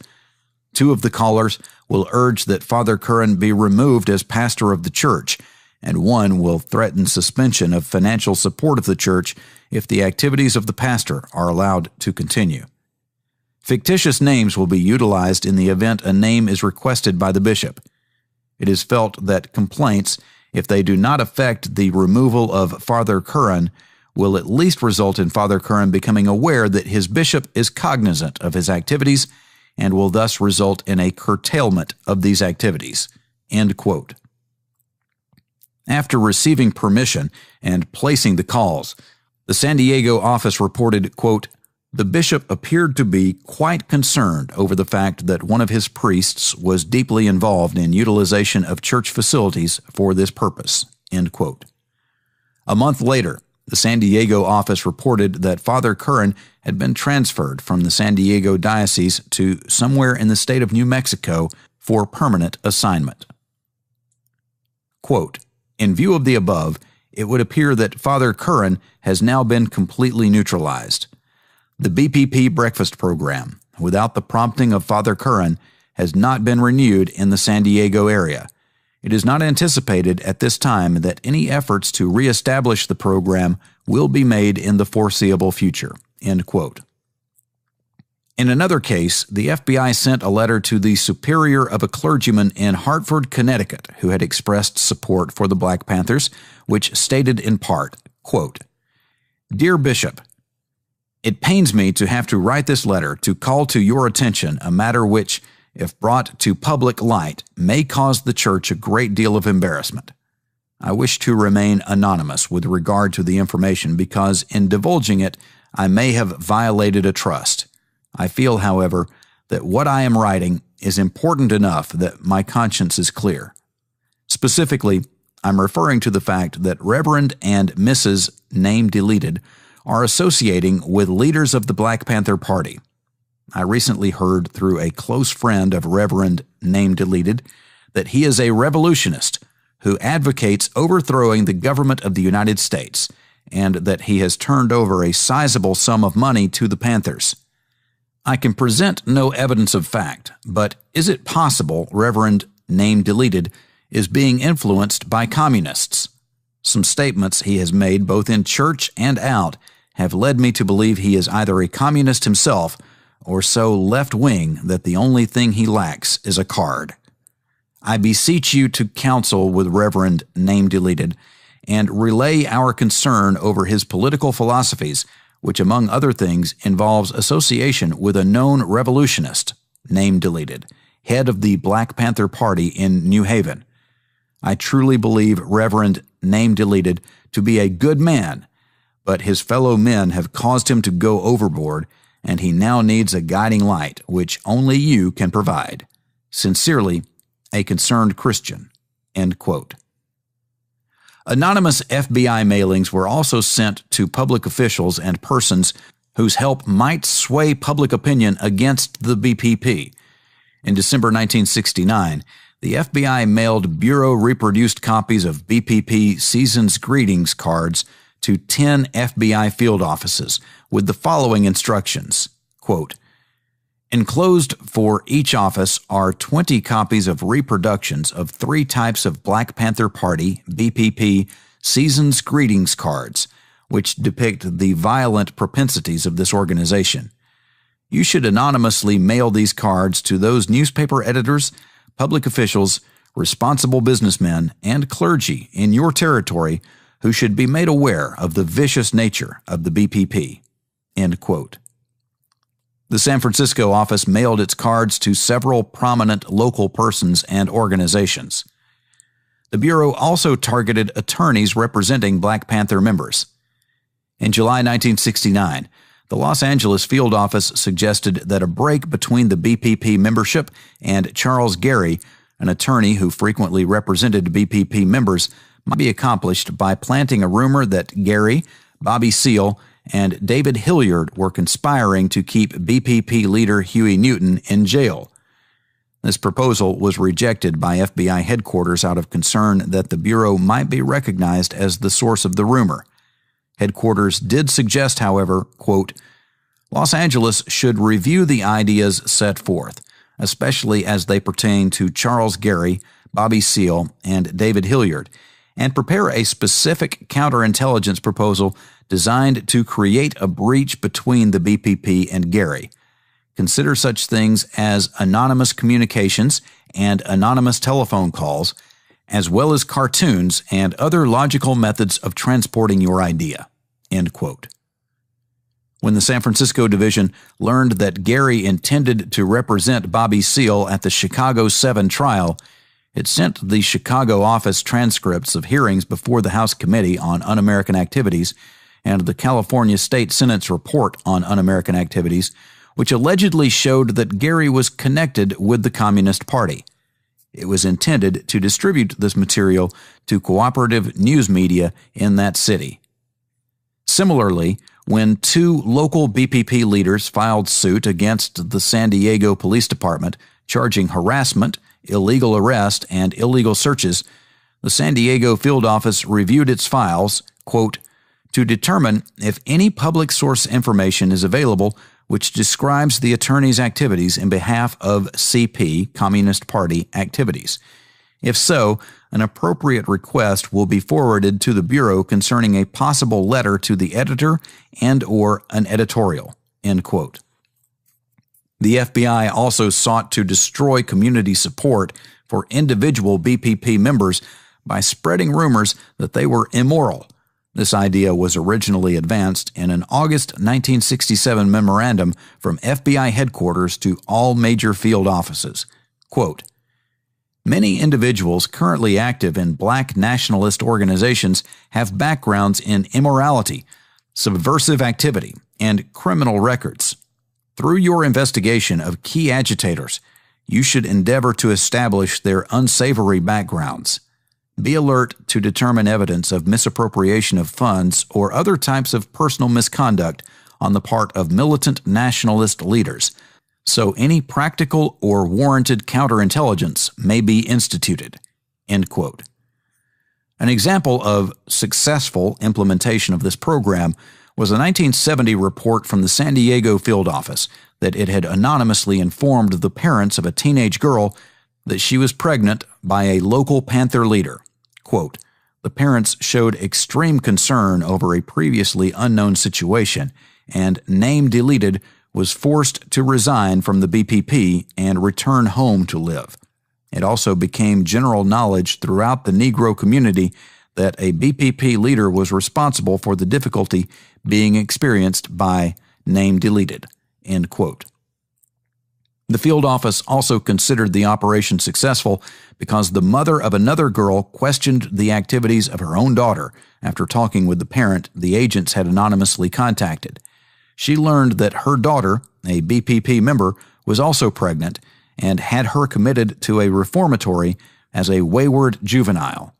2 of the callers will urge that Father Curran be removed as pastor of the church, and 1 will threaten suspension of financial support of the church if the activities of the pastor are allowed to continue. Fictitious names will be utilized in the event a name is requested by the bishop. It is felt that complaints, if they do not affect the removal of Father Curran, will at least result in Father Curran becoming aware that his bishop is cognizant of his activities and will thus result in a curtailment of these activities." End quote. After receiving permission and placing the calls, the San Diego office reported, quote, "The bishop appeared to be quite concerned over the fact that one of his priests was deeply involved in utilization of church facilities for this purpose." End quote. A month later, the San Diego office reported that Father Curran had been transferred from the San Diego diocese to somewhere in the state of New Mexico for permanent assignment. Quote, "In view of the above, it would appear that Father Curran has now been completely neutralized. The BPP breakfast program, without the prompting of Father Curran, has not been renewed in the San Diego area. It is not anticipated at this time that any efforts to reestablish the program will be made in the foreseeable future." End quote. In another case, the FBI sent a letter to the superior of a clergyman in Hartford, Connecticut, who had expressed support for the Black Panthers, which stated in part, quote, "Dear Bishop, it pains me to have to write this letter to call to your attention a matter which, if brought to public light, may cause the church a great deal of embarrassment. I wish to remain anonymous with regard to the information because in divulging it, I may have violated a trust. I feel, however, that what I am writing is important enough that my conscience is clear. Specifically, I'm referring to the fact that Reverend and Mrs. Name Deleted are associating with leaders of the Black Panther Party. I recently heard through a close friend of Reverend Name Deleted that he is a revolutionist who advocates overthrowing the government of the United States and that he has turned over a sizable sum of money to the Panthers. I can present no evidence of fact, but is it possible Reverend Name Deleted is being influenced by communists? Some statements he has made both in church and out have led me to believe he is either a communist himself or so left-wing that the only thing he lacks is a card. I beseech you to counsel with Reverend Name Deleted and relay our concern over his political philosophies, which among other things involves association with a known revolutionist, Name Deleted, head of the Black Panther Party in New Haven. I truly believe Reverend Name Deleted to be a good man, but his fellow men have caused him to go overboard, and he now needs a guiding light which only you can provide. Sincerely, a concerned Christian." End quote. Anonymous FBI mailings were also sent to public officials and persons whose help might sway public opinion against the BPP. In December 1969, the FBI mailed Bureau-reproduced copies of BPP Season's Greetings cards to 10 FBI field offices with the following instructions, quote, "Enclosed for each office are 20 copies of reproductions of 3 types of Black Panther Party BPP Season's Greetings cards, which depict the violent propensities of this organization. You should anonymously mail these cards to those newspaper editors, public officials, responsible businessmen, and clergy in your territory who should be made aware of the vicious nature of the BPP." End quote. The San Francisco office mailed its cards to several prominent local persons and organizations. The Bureau also targeted attorneys representing Black Panther members. In July 1969, the Los Angeles field office suggested that a break between the BPP membership and Charles Gary An attorney who frequently represented BPP members might be accomplished by planting a rumor that Gary, Bobby Seale, and David Hilliard were conspiring to keep BPP leader Huey Newton in jail. This proposal was rejected by FBI headquarters out of concern that the Bureau might be recognized as the source of the rumor. Headquarters did suggest, however, quote, Los Angeles should review the ideas set forth, especially as they pertain to Charles Gary, Bobby Seale, and David Hilliard, and prepare a specific counterintelligence proposal designed to create a breach between the BPP and Gary. Consider such things as anonymous communications and anonymous telephone calls, as well as cartoons and other logical methods of transporting your idea." End quote. When the San Francisco division learned that Gary intended to represent Bobby Seale at the Chicago 7 trial, it sent the Chicago office transcripts of hearings before the House Committee on Un-American Activities and the California State Senate's report on Un-American Activities, which allegedly showed that Gary was connected with the Communist Party. It was intended to distribute this material to cooperative news media in that city. Similarly, when 2 local BPP leaders filed suit against the San Diego Police Department, charging harassment, illegal arrest, and illegal searches, the San Diego field office reviewed its files, quote, to determine if any public source information is available which describes the attorney's activities in behalf of CP, Communist Party, activities. If so, an appropriate request will be forwarded to the Bureau concerning a possible letter to the editor and/or an editorial. End quote. The FBI also sought to destroy community support for individual BPP members by spreading rumors that they were immoral. This idea was originally advanced in an August 1967 memorandum from FBI headquarters to all major field offices. Quote, "Many individuals currently active in black nationalist organizations have backgrounds in immorality, subversive activity, and criminal records. Through your investigation of key agitators, you should endeavor to establish their unsavory backgrounds. Be alert to determine evidence of misappropriation of funds or other types of personal misconduct on the part of militant nationalist leaders, so any practical or warranted counterintelligence may be instituted." End quote. An example of successful implementation of this program was a 1970 report from the San Diego field office that it had anonymously informed the parents of a teenage girl that she was pregnant by a local Panther leader. Quote, "The parents showed extreme concern over a previously unknown situation, and, name deleted, was forced to resign from the BPP and return home to live. It also became general knowledge throughout the Negro community that a BPP leader was responsible for the difficulty being experienced by name deleted." End quote. The field office also considered the operation successful because the mother of another girl questioned the activities of her own daughter after talking with the parent the agents had anonymously contacted. She learned that her daughter, a BPP member, was also pregnant and had her committed to a reformatory as a wayward juvenile.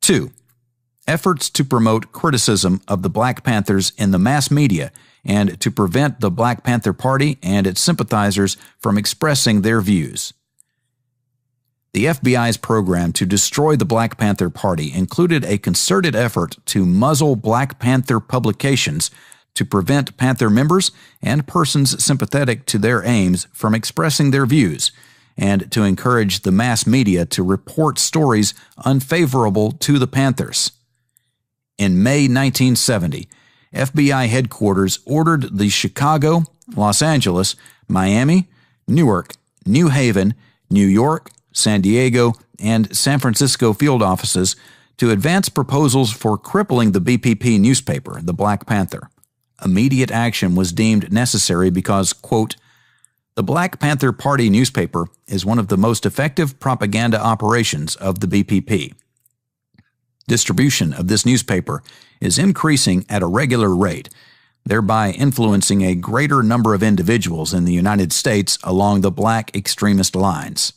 2. Efforts to promote criticism of the Black Panthers in the mass media and to prevent the Black Panther Party and its sympathizers from expressing their views. The FBI's program to destroy the Black Panther Party included a concerted effort to muzzle Black Panther publications to prevent Panther members and persons sympathetic to their aims from expressing their views, and to encourage the mass media to report stories unfavorable to the Panthers. In May 1970, FBI headquarters ordered the Chicago, Los Angeles, Miami, Newark, New Haven, New York, San Diego, and San Francisco field offices to advance proposals for crippling the BPP newspaper, the Black Panther. Immediate action was deemed necessary because, quote, "The Black Panther Party newspaper is one of the most effective propaganda operations of the BPP. Distribution of this newspaper is increasing at a regular rate, thereby influencing a greater number of individuals in the United States along the black extremist lines.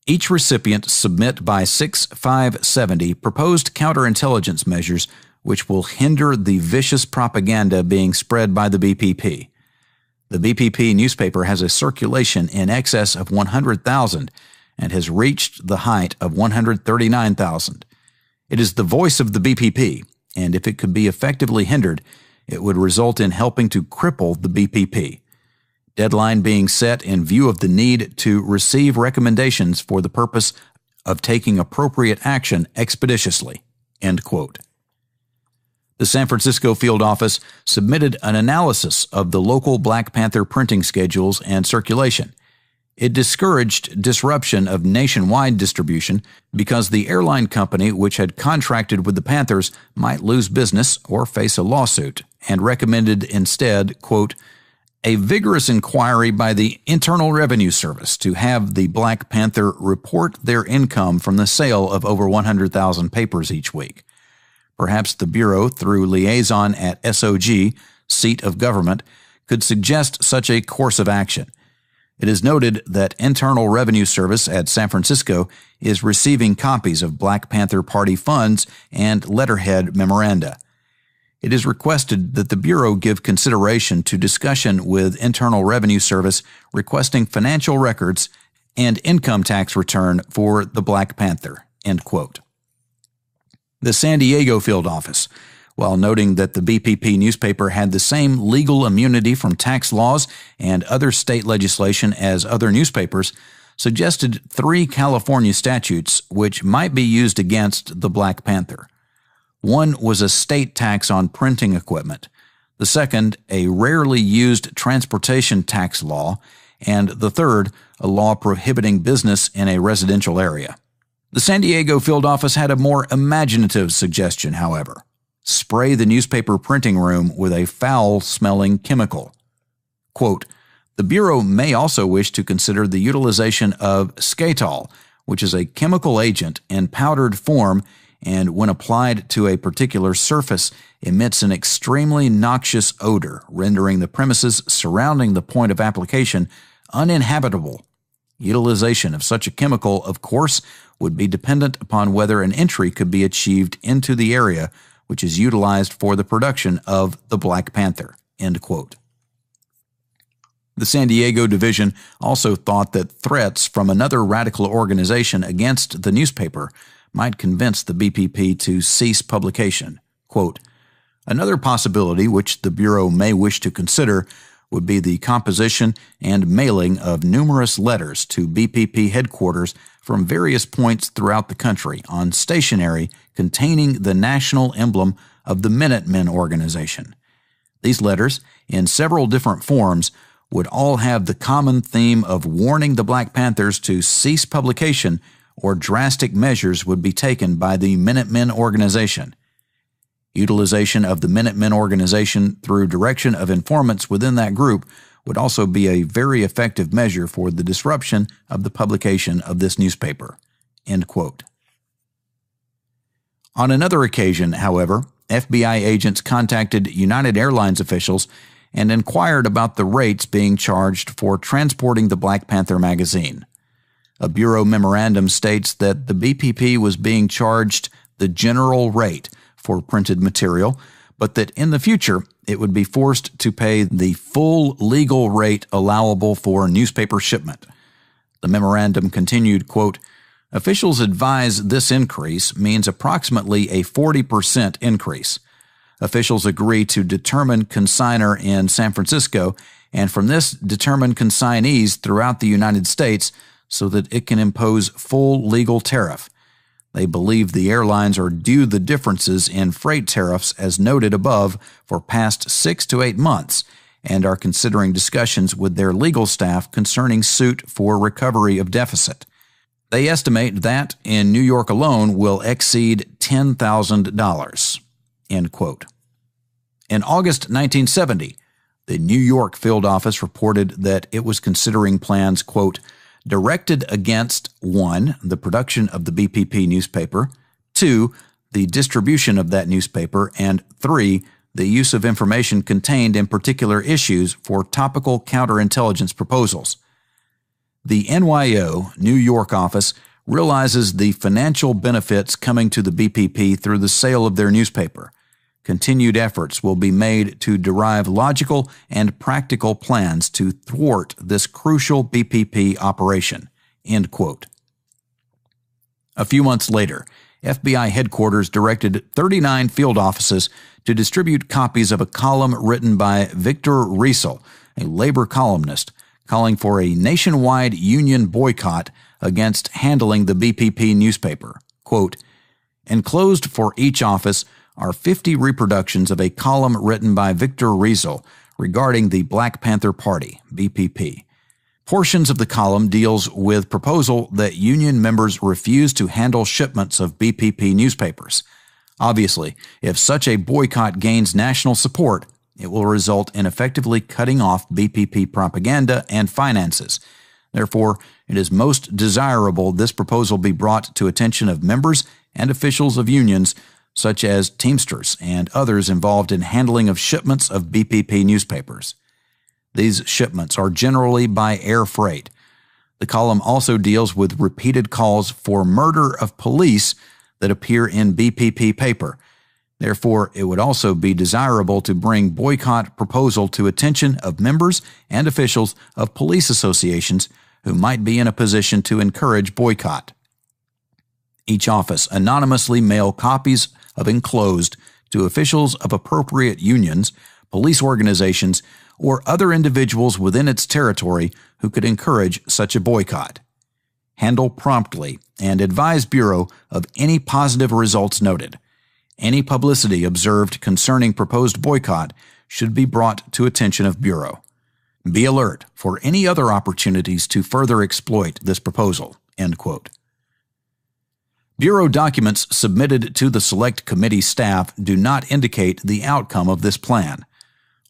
Each recipient submit by 6/5/70 proposed counterintelligence measures which will hinder the vicious propaganda being spread by the BPP. The BPP newspaper has a circulation in excess of 100,000 and has reached the height of 139,000. It is the voice of the BPP, and if it could be effectively hindered, it would result in helping to cripple the BPP. Deadline being set in view of the need to receive recommendations for the purpose of taking appropriate action expeditiously." End quote. The San Francisco field office submitted an analysis of the local Black Panther printing schedules and circulation. It discouraged disruption of nationwide distribution because the airline company which had contracted with the Panthers might lose business or face a lawsuit, and recommended instead, quote, "a vigorous inquiry by the Internal Revenue Service to have the Black Panther report their income from the sale of over 100,000 papers each week. Perhaps the Bureau, through liaison at SOG, seat of government, could suggest such a course of action. It is noted that Internal Revenue Service at San Francisco is receiving copies of Black Panther Party funds and letterhead memoranda. It is requested that the Bureau give consideration to discussion with Internal Revenue Service requesting financial records and income tax return for the Black Panther." End quote. The San Diego field office, while noting that the BPP newspaper had the same legal immunity from tax laws and other state legislation as other newspapers, suggested 3 California statutes which might be used against the Black Panther. One was a state tax on printing equipment, the second a rarely used transportation tax law, and the third a law prohibiting business in a residential area. The San Diego field office had a more imaginative suggestion, however. Spray the newspaper printing room with a foul-smelling chemical. Quote, "The Bureau may also wish to consider the utilization of skatol, which is a chemical agent in powdered form and when applied to a particular surface emits an extremely noxious odor, rendering the premises surrounding the point of application uninhabitable. Utilization of such a chemical, of course, would be dependent upon whether an entry could be achieved into the area which is utilized for the production of the Black Panther." End quote. The San Diego division also thought that threats from another radical organization against the newspaper might convince the BPP to cease publication. Quote, "Another possibility which the Bureau may wish to consider would be the composition and mailing of numerous letters to BPP headquarters from various points throughout the country on stationery containing the national emblem of the Minutemen organization. These letters, in several different forms, would all have the common theme of warning the Black Panthers to cease publication or drastic measures would be taken by the Minutemen organization. Utilization of the Minutemen organization through direction of informants within that group would also be a very effective measure for the disruption of the publication of this newspaper." End quote. On another occasion, however, FBI agents contacted United Airlines officials and inquired about the rates being charged for transporting the Black Panther magazine. A Bureau memorandum states that the BPP was being charged the general rate for printed material, but that in the future it would be forced to pay the full legal rate allowable for newspaper shipment. The memorandum continued, quote, "Officials advise this increase means approximately a 40% increase. Officials agree to determine consignor in San Francisco and from this determine consignees throughout the United States so that it can impose full legal tariff. They believe the airlines are due the differences in freight tariffs as noted above for past 6 to 8 months and are considering discussions with their legal staff concerning suit for recovery of deficit. They estimate that in New York alone will exceed $10,000." End quote. In August 1970, the New York field office reported that it was considering plans, quote, "directed against 1. the production of the BPP newspaper, 2. the distribution of that newspaper, and 3. the use of information contained in particular issues for topical counterintelligence proposals." The NYO, New York office, realizes the financial benefits coming to the BPP through the sale of their newspaper. Continued efforts will be made to derive logical and practical plans to thwart this crucial BPP operation." End quote. A few months later, FBI headquarters directed 39 field offices to distribute copies of a column written by Victor Riesel, a labor columnist, calling for a nationwide union boycott against handling the BPP newspaper. Quote, "Enclosed for each office are 50 reproductions of a column written by Victor Riesel regarding the Black Panther Party, BPP. Portions of the column deals with proposal that union members refuse to handle shipments of BPP newspapers. Obviously, if such a boycott gains national support, it will result in effectively cutting off BPP propaganda and finances. Therefore, it is most desirable this proposal be brought to attention of members and officials of unions such as Teamsters and others involved in handling of shipments of BPP newspapers. These shipments are generally by air freight. The column also deals with repeated calls for murder of police that appear in BPP paper. Therefore, it would also be desirable to bring boycott proposal to attention of members and officials of police associations who might be in a position to encourage boycott. Each office anonymously mail copies of enclosed to officials of appropriate unions, police organizations, or other individuals within its territory who could encourage such a boycott. Handle promptly and advise Bureau of any positive results noted. Any publicity observed concerning proposed boycott should be brought to attention of Bureau. Be alert for any other opportunities to further exploit this proposal." End quote. Bureau documents submitted to the Select Committee staff do not indicate the outcome of this plan.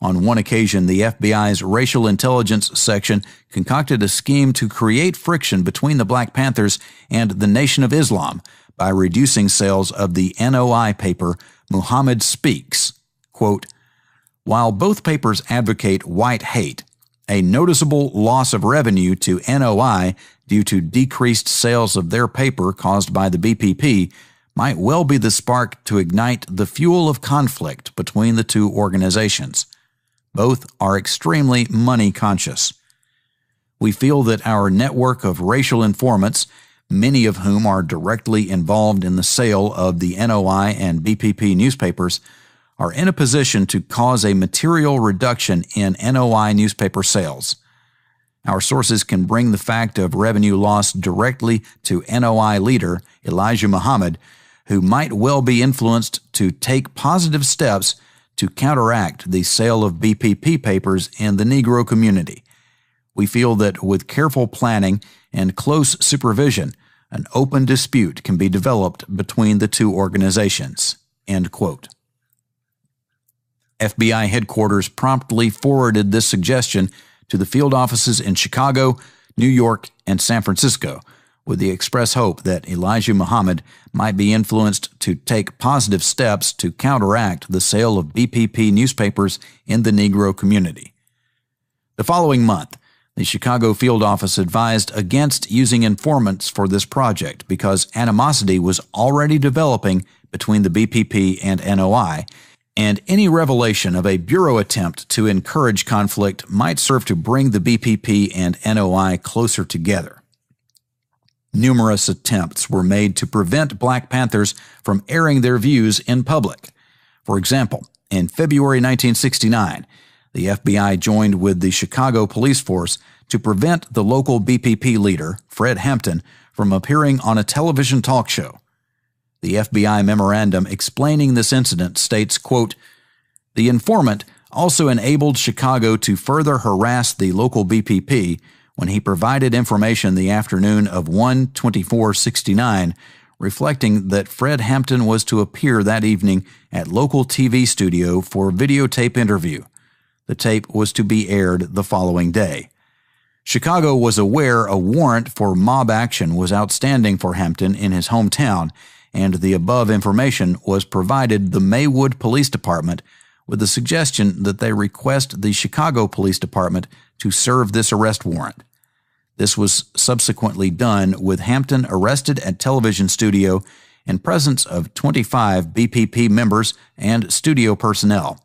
On one occasion, the FBI's Racial Intelligence Section concocted a scheme to create friction between the Black Panthers and the Nation of Islam by reducing sales of the NOI paper Muhammad Speaks. Quote, "While both papers advocate white hate, a noticeable loss of revenue to NOI due to decreased sales of their paper caused by the BPP might well be the spark to ignite the fuel of conflict between the two organizations. Both are extremely money conscious. We feel that our network of racial informants, many of whom are directly involved in the sale of the NOI and BPP newspapers, are in a position to cause a material reduction in NOI newspaper sales. Our sources can bring the fact of revenue loss directly to NOI leader Elijah Muhammad, who might well be influenced to take positive steps to counteract the sale of BPP papers in the Negro community. We feel that with careful planning and close supervision, an open dispute can be developed between the two organizations." End quote. FBI headquarters promptly forwarded this suggestion to the field offices in Chicago, New York, and San Francisco, with the express hope that Elijah Muhammad might be influenced to take positive steps to counteract the sale of BPP newspapers in the Negro community. The following month, the Chicago field office advised against using informants for this project because animosity was already developing between the BPP and NOI, and any revelation of a Bureau attempt to encourage conflict might serve to bring the BPP and NOI closer together. Numerous attempts were made to prevent Black Panthers from airing their views in public. For example, in February 1969, the FBI joined with the Chicago police force to prevent the local BPP leader, Fred Hampton, from appearing on a television talk show. The FBI memorandum explaining this incident states, quote, "The informant also enabled Chicago to further harass the local BPP when he provided information the afternoon of 1/24/69, reflecting that Fred Hampton was to appear that evening at local TV studio for videotape interview. The tape was to be aired the following day. Chicago was aware a warrant for mob action was outstanding for Hampton in his hometown, and the above information was provided the Maywood Police Department with the suggestion that they request the Chicago Police Department to serve this arrest warrant. This was subsequently done with Hampton arrested at television studio in presence of 25 BPP members and studio personnel.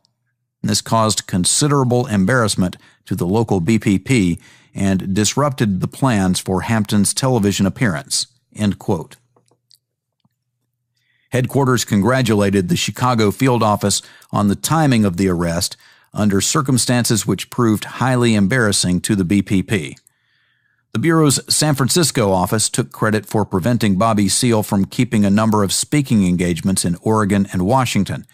This caused considerable embarrassment to the local BPP and disrupted the plans for Hampton's television appearance." End quote. Headquarters congratulated the Chicago field office on the timing of the arrest under circumstances which proved highly embarrassing to the BPP. The Bureau's San Francisco office took credit for preventing Bobby Seale from keeping a number of speaking engagements in Oregon and Washington.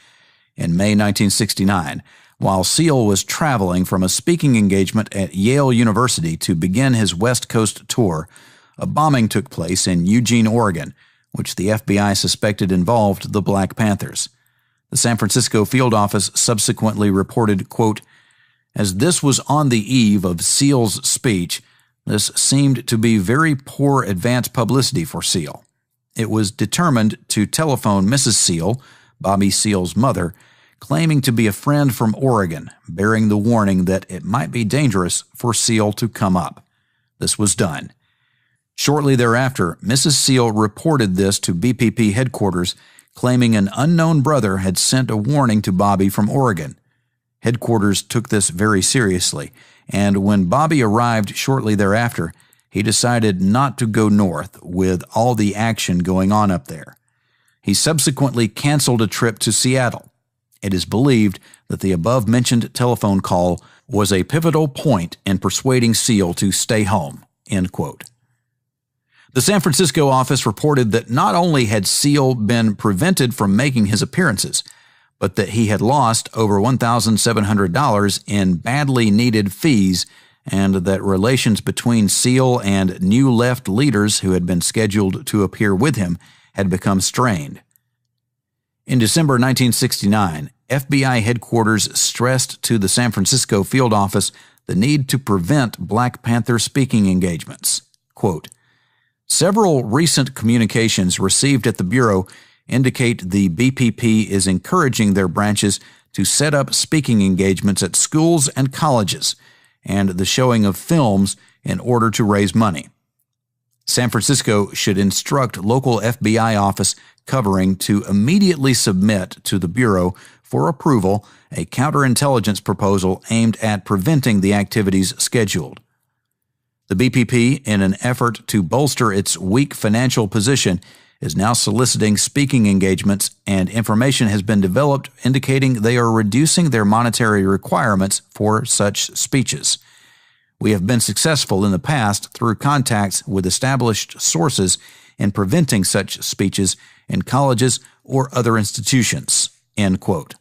In May 1969, while Seale was traveling from a speaking engagement at Yale University to begin his West Coast tour, a bombing took place in Eugene, Oregon, which the FBI suspected involved the Black Panthers. The San Francisco field office subsequently reported, quote, "As this was on the eve of Seale's speech, this seemed to be very poor advance publicity for Seale. It was determined to telephone Mrs. Seale, Bobby Seale's mother, claiming to be a friend from Oregon, bearing the warning that it might be dangerous for Seale to come up. This was done. Shortly thereafter, Mrs. Seale reported this to BPP headquarters, claiming an unknown brother had sent a warning to Bobby from Oregon. Headquarters took this very seriously, and when Bobby arrived shortly thereafter, he decided not to go north with all the action going on up there. He subsequently canceled a trip to Seattle. It is believed that the above-mentioned telephone call was a pivotal point in persuading Seale to stay home." End quote. The San Francisco office reported that not only had Seale been prevented from making his appearances, but that he had lost over $1,700 in badly needed fees, and that relations between Seale and new left leaders who had been scheduled to appear with him had become strained. In December 1969, FBI headquarters stressed to the San Francisco field office the need to prevent Black Panther speaking engagements. Quote, "Several recent communications received at the Bureau indicate the BPP is encouraging their branches to set up speaking engagements at schools and colleges and the showing of films in order to raise money. San Francisco should instruct local FBI office covering to immediately submit to the Bureau for approval a counterintelligence proposal aimed at preventing the activities scheduled. The BPP, in an effort to bolster its weak financial position, is now soliciting speaking engagements, and information has been developed indicating they are reducing their monetary requirements for such speeches. We have been successful in the past through contacts with established sources in preventing such speeches in colleges or other institutions." End quote.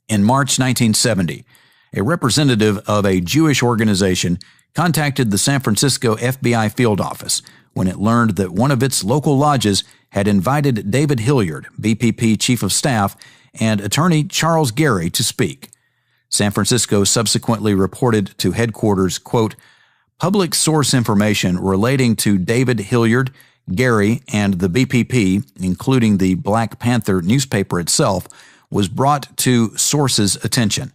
In March 1970, a representative of a Jewish organization contacted the San Francisco FBI field office when it learned that one of its local lodges had invited David Hilliard, BPP Chief of Staff, and attorney Charles Gary to speak. San Francisco subsequently reported to headquarters, quote, "Public source information relating to David Hilliard, Gary, and the BPP, including the Black Panther newspaper itself, was brought to sources' attention."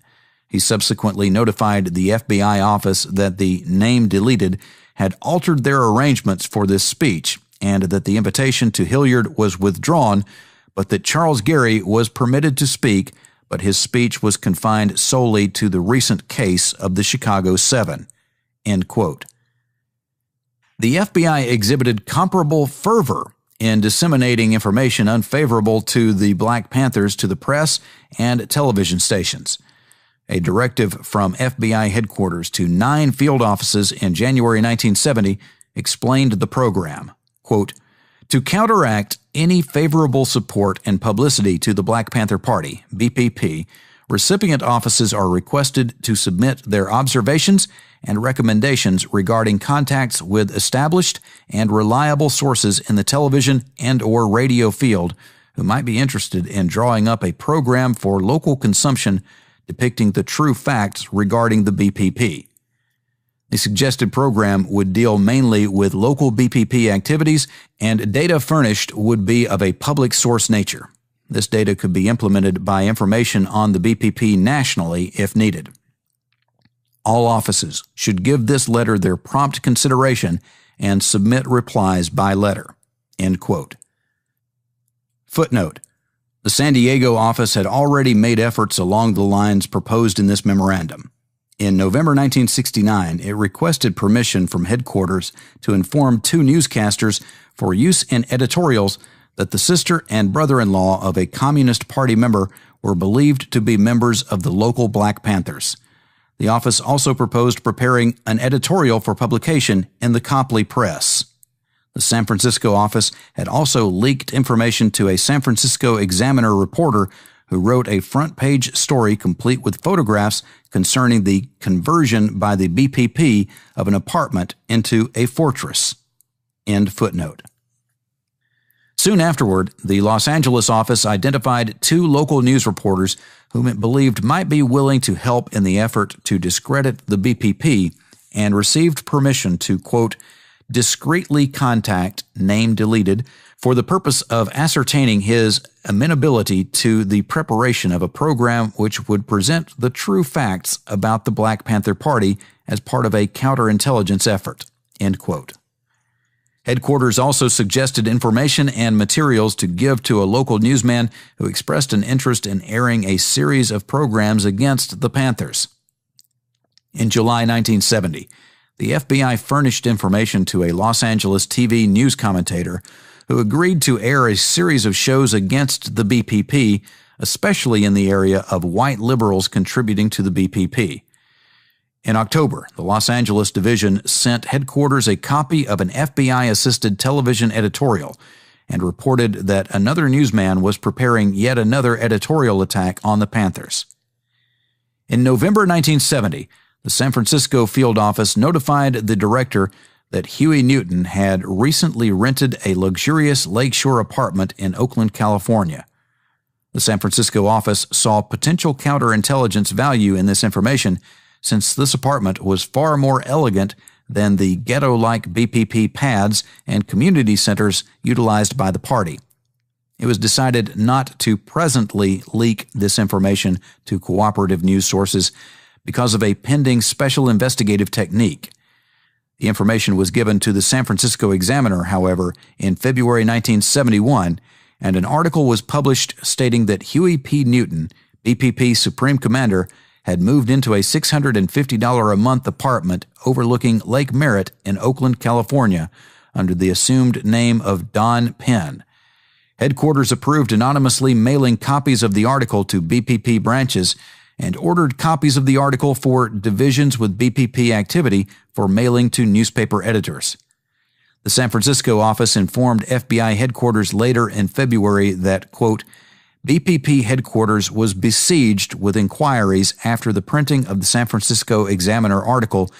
He subsequently notified the FBI office that the name deleted had altered their arrangements for this speech and that the invitation to Hilliard was withdrawn, but that Charles Gary was permitted to speak, but his speech was confined solely to the recent case of the Chicago 7. End quote. The FBI exhibited comparable fervor in disseminating information unfavorable to the Black Panthers to the press and television stations. A directive from FBI headquarters to 9 field offices in January 1970 explained the program. Quote, "To counteract any favorable support and publicity to the Black Panther Party, BPP, recipient offices are requested to submit their observations and recommendations regarding contacts with established and reliable sources in the television and/or radio field who might be interested in drawing up a program for local consumption depicting the true facts regarding the BPP. The suggested program would deal mainly with local BPP activities, and data furnished would be of a public source nature. This data could be implemented by information on the BPP nationally if needed." All offices should give this letter their prompt consideration and submit replies by letter." End quote. Footnote: the San Diego office had already made efforts along the lines proposed in this memorandum. In November 1969, it requested permission from headquarters to inform two newscasters for use in editorials that the sister and brother-in-law of a Communist Party member were believed to be members of the local Black Panthers. The office also proposed preparing an editorial for publication in the Copley Press. The San Francisco office had also leaked information to a San Francisco Examiner reporter who wrote a front-page story complete with photographs concerning the conversion by the BPP of an apartment into a fortress. End footnote. Soon afterward, the Los Angeles office identified two local news reporters whom it believed might be willing to help in the effort to discredit the BPP and received permission to, quote, discreetly contact, name deleted, for the purpose of ascertaining his amenability to the preparation of a program which would present the true facts about the Black Panther Party as part of a counterintelligence effort, end quote. Headquarters also suggested information and materials to give to a local newsman who expressed an interest in airing a series of programs against the Panthers. In July 1970, the FBI furnished information to a Los Angeles TV news commentator who agreed to air a series of shows against the BPP, especially in the area of white liberals contributing to the BPP. In October, the Los Angeles division sent headquarters a copy of an FBI-assisted television editorial and reported that another newsman was preparing yet another editorial attack on the Panthers. In November 1970, the San Francisco field office notified the director that Huey Newton had recently rented a luxurious lakeshore apartment in Oakland, California. The San Francisco office saw potential counterintelligence value in this information since this apartment was far more elegant than the ghetto-like BPP pads and community centers utilized by the party. It was decided not to presently leak this information to cooperative news sources because of a pending special investigative technique. The information was given to the San Francisco Examiner, however, in February 1971, and an article was published stating that Huey P. Newton, BPP Supreme Commander, had moved into a $650 a month apartment overlooking Lake Merritt in Oakland, California, under the assumed name of Don Penn. Headquarters approved anonymously mailing copies of the article to BPP branches and ordered copies of the article for divisions with BPP activity for mailing to newspaper editors. The San Francisco office informed FBI headquarters later in February that, quote, BPP headquarters was besieged with inquiries after the printing of the San Francisco Examiner article,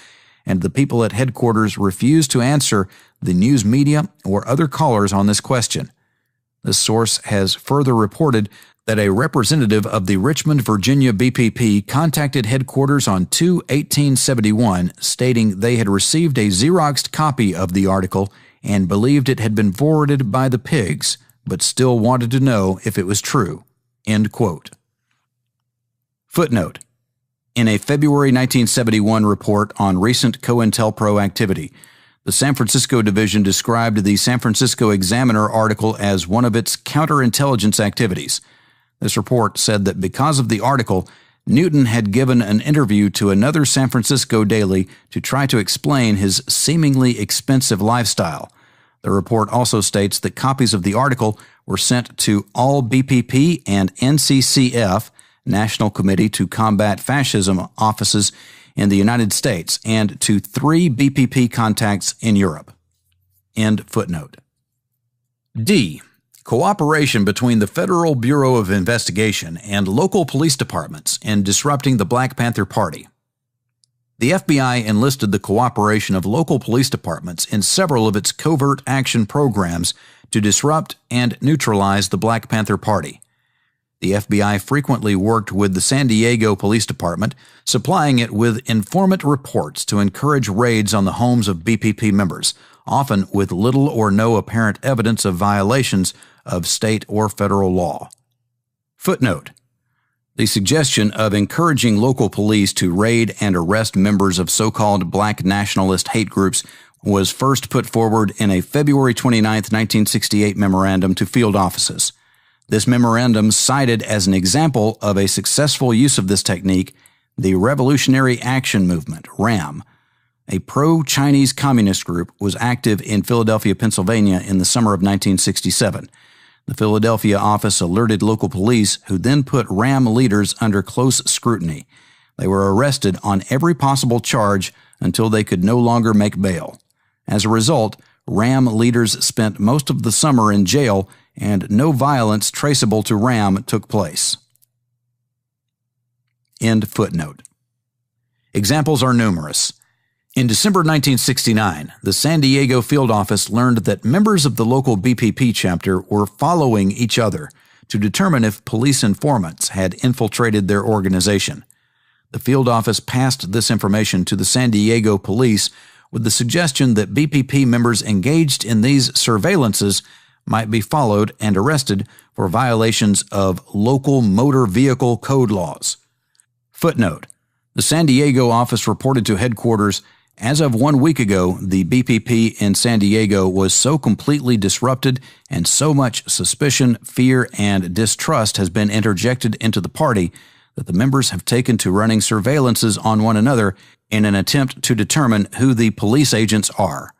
and the people at headquarters refused to answer the news media or other callers on this question. The source has further reported that a representative of the Richmond, Virginia BPP contacted headquarters on 2/18/71 stating they had received a Xeroxed copy of the article and believed it had been forwarded by the pigs, but still wanted to know if it was true. End quote. Footnote: in a February 1971 report on recent COINTELPRO activity, the San Francisco division described the San Francisco Examiner article as one of its counterintelligence activities. This report said that because of the article, Newton had given an interview to another San Francisco daily to try to explain his seemingly expensive lifestyle. The report also states that copies of the article were sent to all BPP and NCCF, National Committee to Combat Fascism, offices in the United States and to 3 BPP contacts in Europe. End footnote. D. Cooperation between the Federal Bureau of Investigation and local police departments in disrupting the Black Panther Party. The FBI enlisted the cooperation of local police departments in several of its covert action programs to disrupt and neutralize the Black Panther Party. The FBI frequently worked with the San Diego Police Department, supplying it with informant reports to encourage raids on the homes of BPP members, often with little or no apparent evidence of violations of state or federal law. Footnote: The suggestion of encouraging local police to raid and arrest members of so-called black nationalist hate groups was first put forward in a February 29, 1968 memorandum to field offices. This memorandum cited as an example of a successful use of this technique the Revolutionary Action Movement, RAM. A pro-Chinese communist group was active in Philadelphia, Pennsylvania in the summer of 1967. The Philadelphia office alerted local police, who then put RAM leaders under close scrutiny. They were arrested on every possible charge until they could no longer make bail. As a result, RAM leaders spent most of the summer in jail, and no violence traceable to RAM took place. End footnote. Examples are numerous. In December 1969, the San Diego field office learned that members of the local BPP chapter were following each other to determine if police informants had infiltrated their organization. The field office passed this information to the San Diego police with the suggestion that BPP members engaged in these surveillances might be followed and arrested for violations of local motor vehicle code laws. Footnote: the San Diego office reported to headquarters, as of 1 week ago, the BPP in San Diego was so completely disrupted and so much suspicion, fear, and distrust has been interjected into the party that the members have taken to running surveillances on one another in an attempt to determine who the police agents are.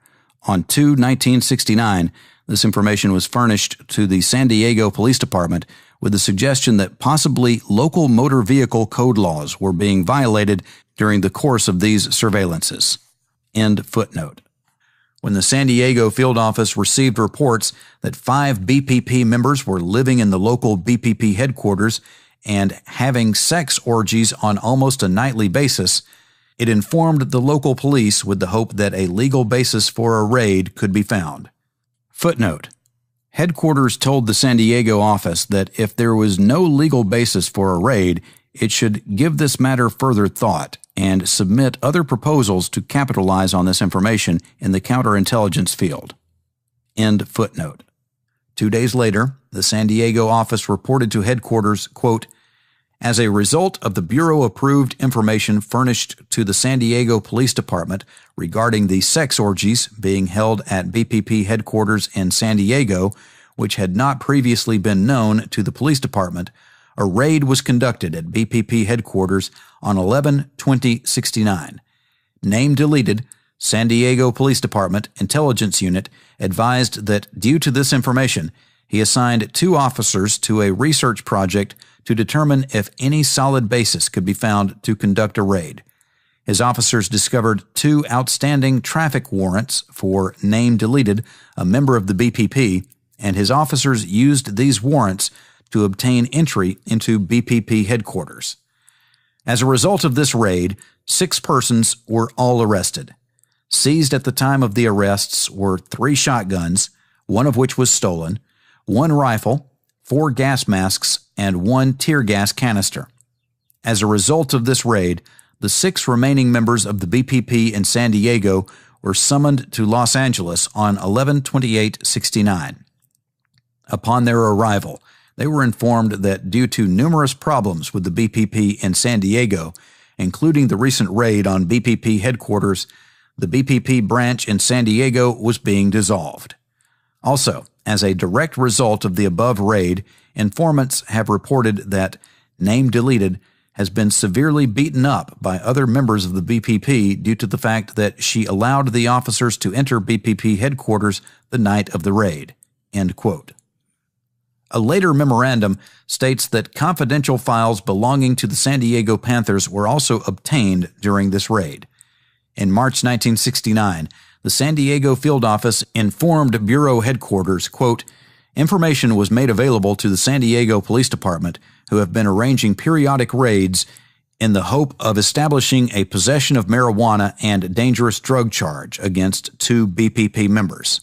On 2/1969, this information was furnished to the San Diego Police Department with the suggestion that possibly local motor vehicle code laws were being violated during the course of these surveillances. End footnote. When the San Diego field office received reports that 5 BPP members were living in the local BPP headquarters and having sex orgies on almost a nightly basis, it informed the local police with the hope that a legal basis for a raid could be found. Footnote: headquarters told the San Diego office that if there was no legal basis for a raid, it should give this matter further thought and submit other proposals to capitalize on this information in the counterintelligence field. End footnote. 2 days later, the San Diego office reported to headquarters, quote, "As a result of the Bureau-approved information furnished to the San Diego Police Department regarding the sex orgies being held at BPP headquarters in San Diego, which had not previously been known to the police department, a raid was conducted at BPP headquarters on 11/20/69. Name deleted, San Diego Police Department Intelligence Unit advised that due to this information, he assigned 2 officers to a research project to determine if any solid basis could be found to conduct a raid. His officers discovered 2 outstanding traffic warrants for name deleted, a member of the BPP, and his officers used these warrants to obtain entry into BPP headquarters. As a result of this raid, 6 persons were all arrested. Seized at the time of the arrests were 3 shotguns, one of which was stolen, 1 rifle, 4 gas masks, and 1 tear gas canister. As a result of this raid, the 6 remaining members of the BPP in San Diego were summoned to Los Angeles on 11/28/69. Upon their arrival, they were informed that due to numerous problems with the BPP in San Diego, including the recent raid on BPP headquarters, the BPP branch in San Diego was being dissolved. Also, as a direct result of the above raid, informants have reported that name deleted has been severely beaten up by other members of the BPP due to the fact that she allowed the officers to enter BPP headquarters the night of the raid. End quote. A later memorandum states that confidential files belonging to the San Diego Panthers were also obtained during this raid. In March 1969, the San Diego field office informed Bureau headquarters, quote, "Information was made available to the San Diego Police Department, who have been arranging periodic raids in the hope of establishing a possession of marijuana and dangerous drug charge against 2 BPP members."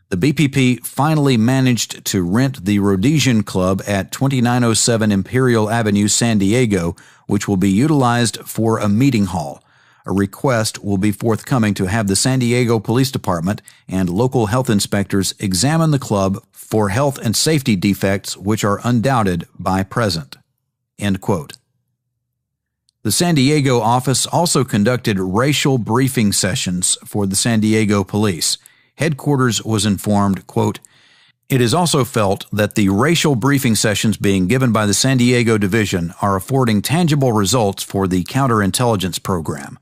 The BPP finally managed to rent the Rhodesian Club at 2907 Imperial Avenue, San Diego, which will be utilized for a meeting hall. A request will be forthcoming to have the San Diego Police Department and local health inspectors examine the club for health and safety defects which are undoubted by present. End quote. The San Diego office also conducted racial briefing sessions for the San Diego police. Headquarters was informed, quote, "It is also felt that the racial briefing sessions being given by the San Diego division are affording tangible results for the counterintelligence program.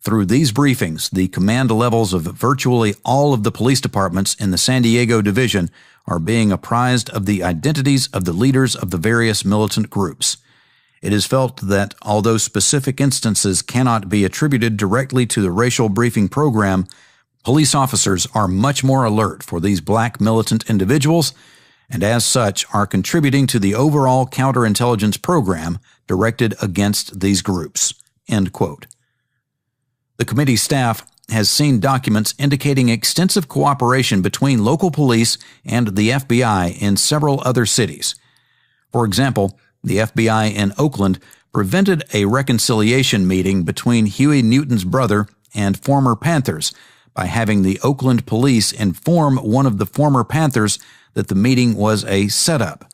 Through these briefings, the command levels of virtually all of the police departments in the San Diego division are being apprised of the identities of the leaders of the various militant groups. It is felt that although specific instances cannot be attributed directly to the racial briefing program, police officers are much more alert for these black militant individuals and as such are contributing to the overall counterintelligence program directed against these groups." End quote. The committee staff has seen documents indicating extensive cooperation between local police and the FBI in several other cities. For example, the FBI in Oakland prevented a reconciliation meeting between Huey Newton's brother and former Panthers by having the Oakland police inform one of the former Panthers that the meeting was a setup.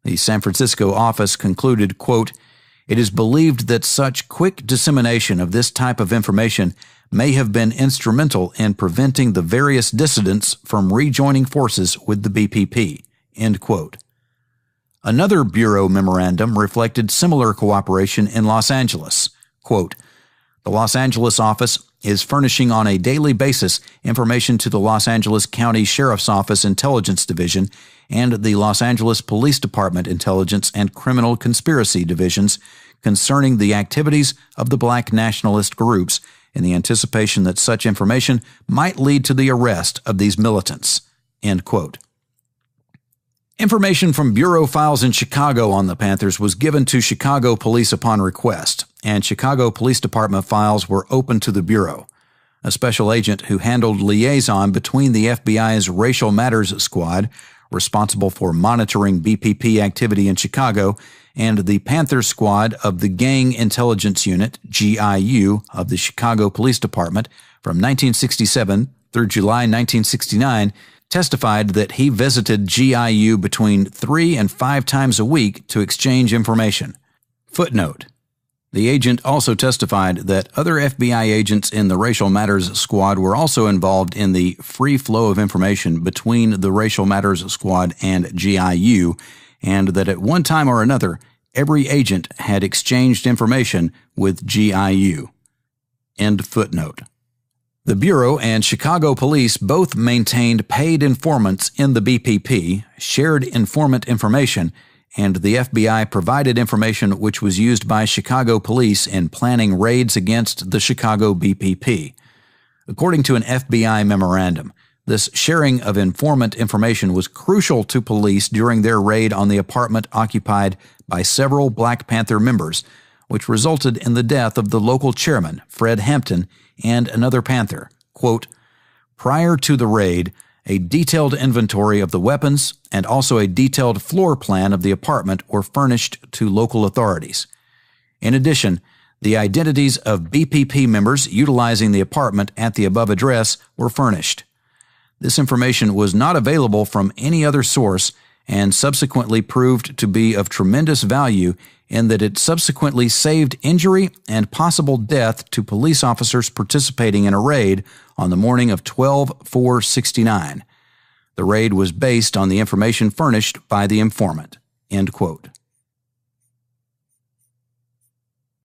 The San Francisco office concluded, quote, "It is believed that such quick dissemination of this type of information may have been instrumental in preventing the various dissidents from rejoining forces with the BPP." End quote. Another Bureau memorandum reflected similar cooperation in Los Angeles. Quote, "The Los Angeles office is furnishing on a daily basis information to the Los Angeles County Sheriff's Office Intelligence Division and the Los Angeles Police Department Intelligence and Criminal Conspiracy Divisions concerning the activities of the black nationalist groups in the anticipation that such information might lead to the arrest of these militants." End quote. Information from Bureau files in Chicago on the Panthers was given to Chicago police upon request, and Chicago Police Department files were open to the Bureau. A special agent who handled liaison between the FBI's Racial Matters Squad, responsible for monitoring BPP activity in Chicago, and the Panthers Squad of the Gang Intelligence Unit, GIU, of the Chicago Police Department from 1967 through July 1969, testified that he visited GIU between 3 and 5 times a week to exchange information. Footnote: the agent also testified that other FBI agents in the Racial Matters Squad were also involved in the free flow of information between the Racial Matters Squad and GIU, and that at one time or another, every agent had exchanged information with GIU. End footnote. The Bureau and Chicago Police both maintained paid informants in the BPP, shared informant information, and the FBI provided information which was used by Chicago Police in planning raids against the Chicago BPP. According to an FBI memorandum, this sharing of informant information was crucial to police during their raid on the apartment occupied by several Black Panther members, which resulted in the death of the local chairman, Fred Hampton, and another Panther. Quote, "Prior to the raid, a detailed inventory of the weapons and also a detailed floor plan of the apartment were furnished to local authorities. In addition, the identities of BPP members utilizing the apartment at the above address were furnished. This information was not available from any other source and subsequently proved to be of tremendous value in that it subsequently saved injury and possible death to police officers participating in a raid on the morning of 12/4/69. The raid was based on the information furnished by the informant." End quote.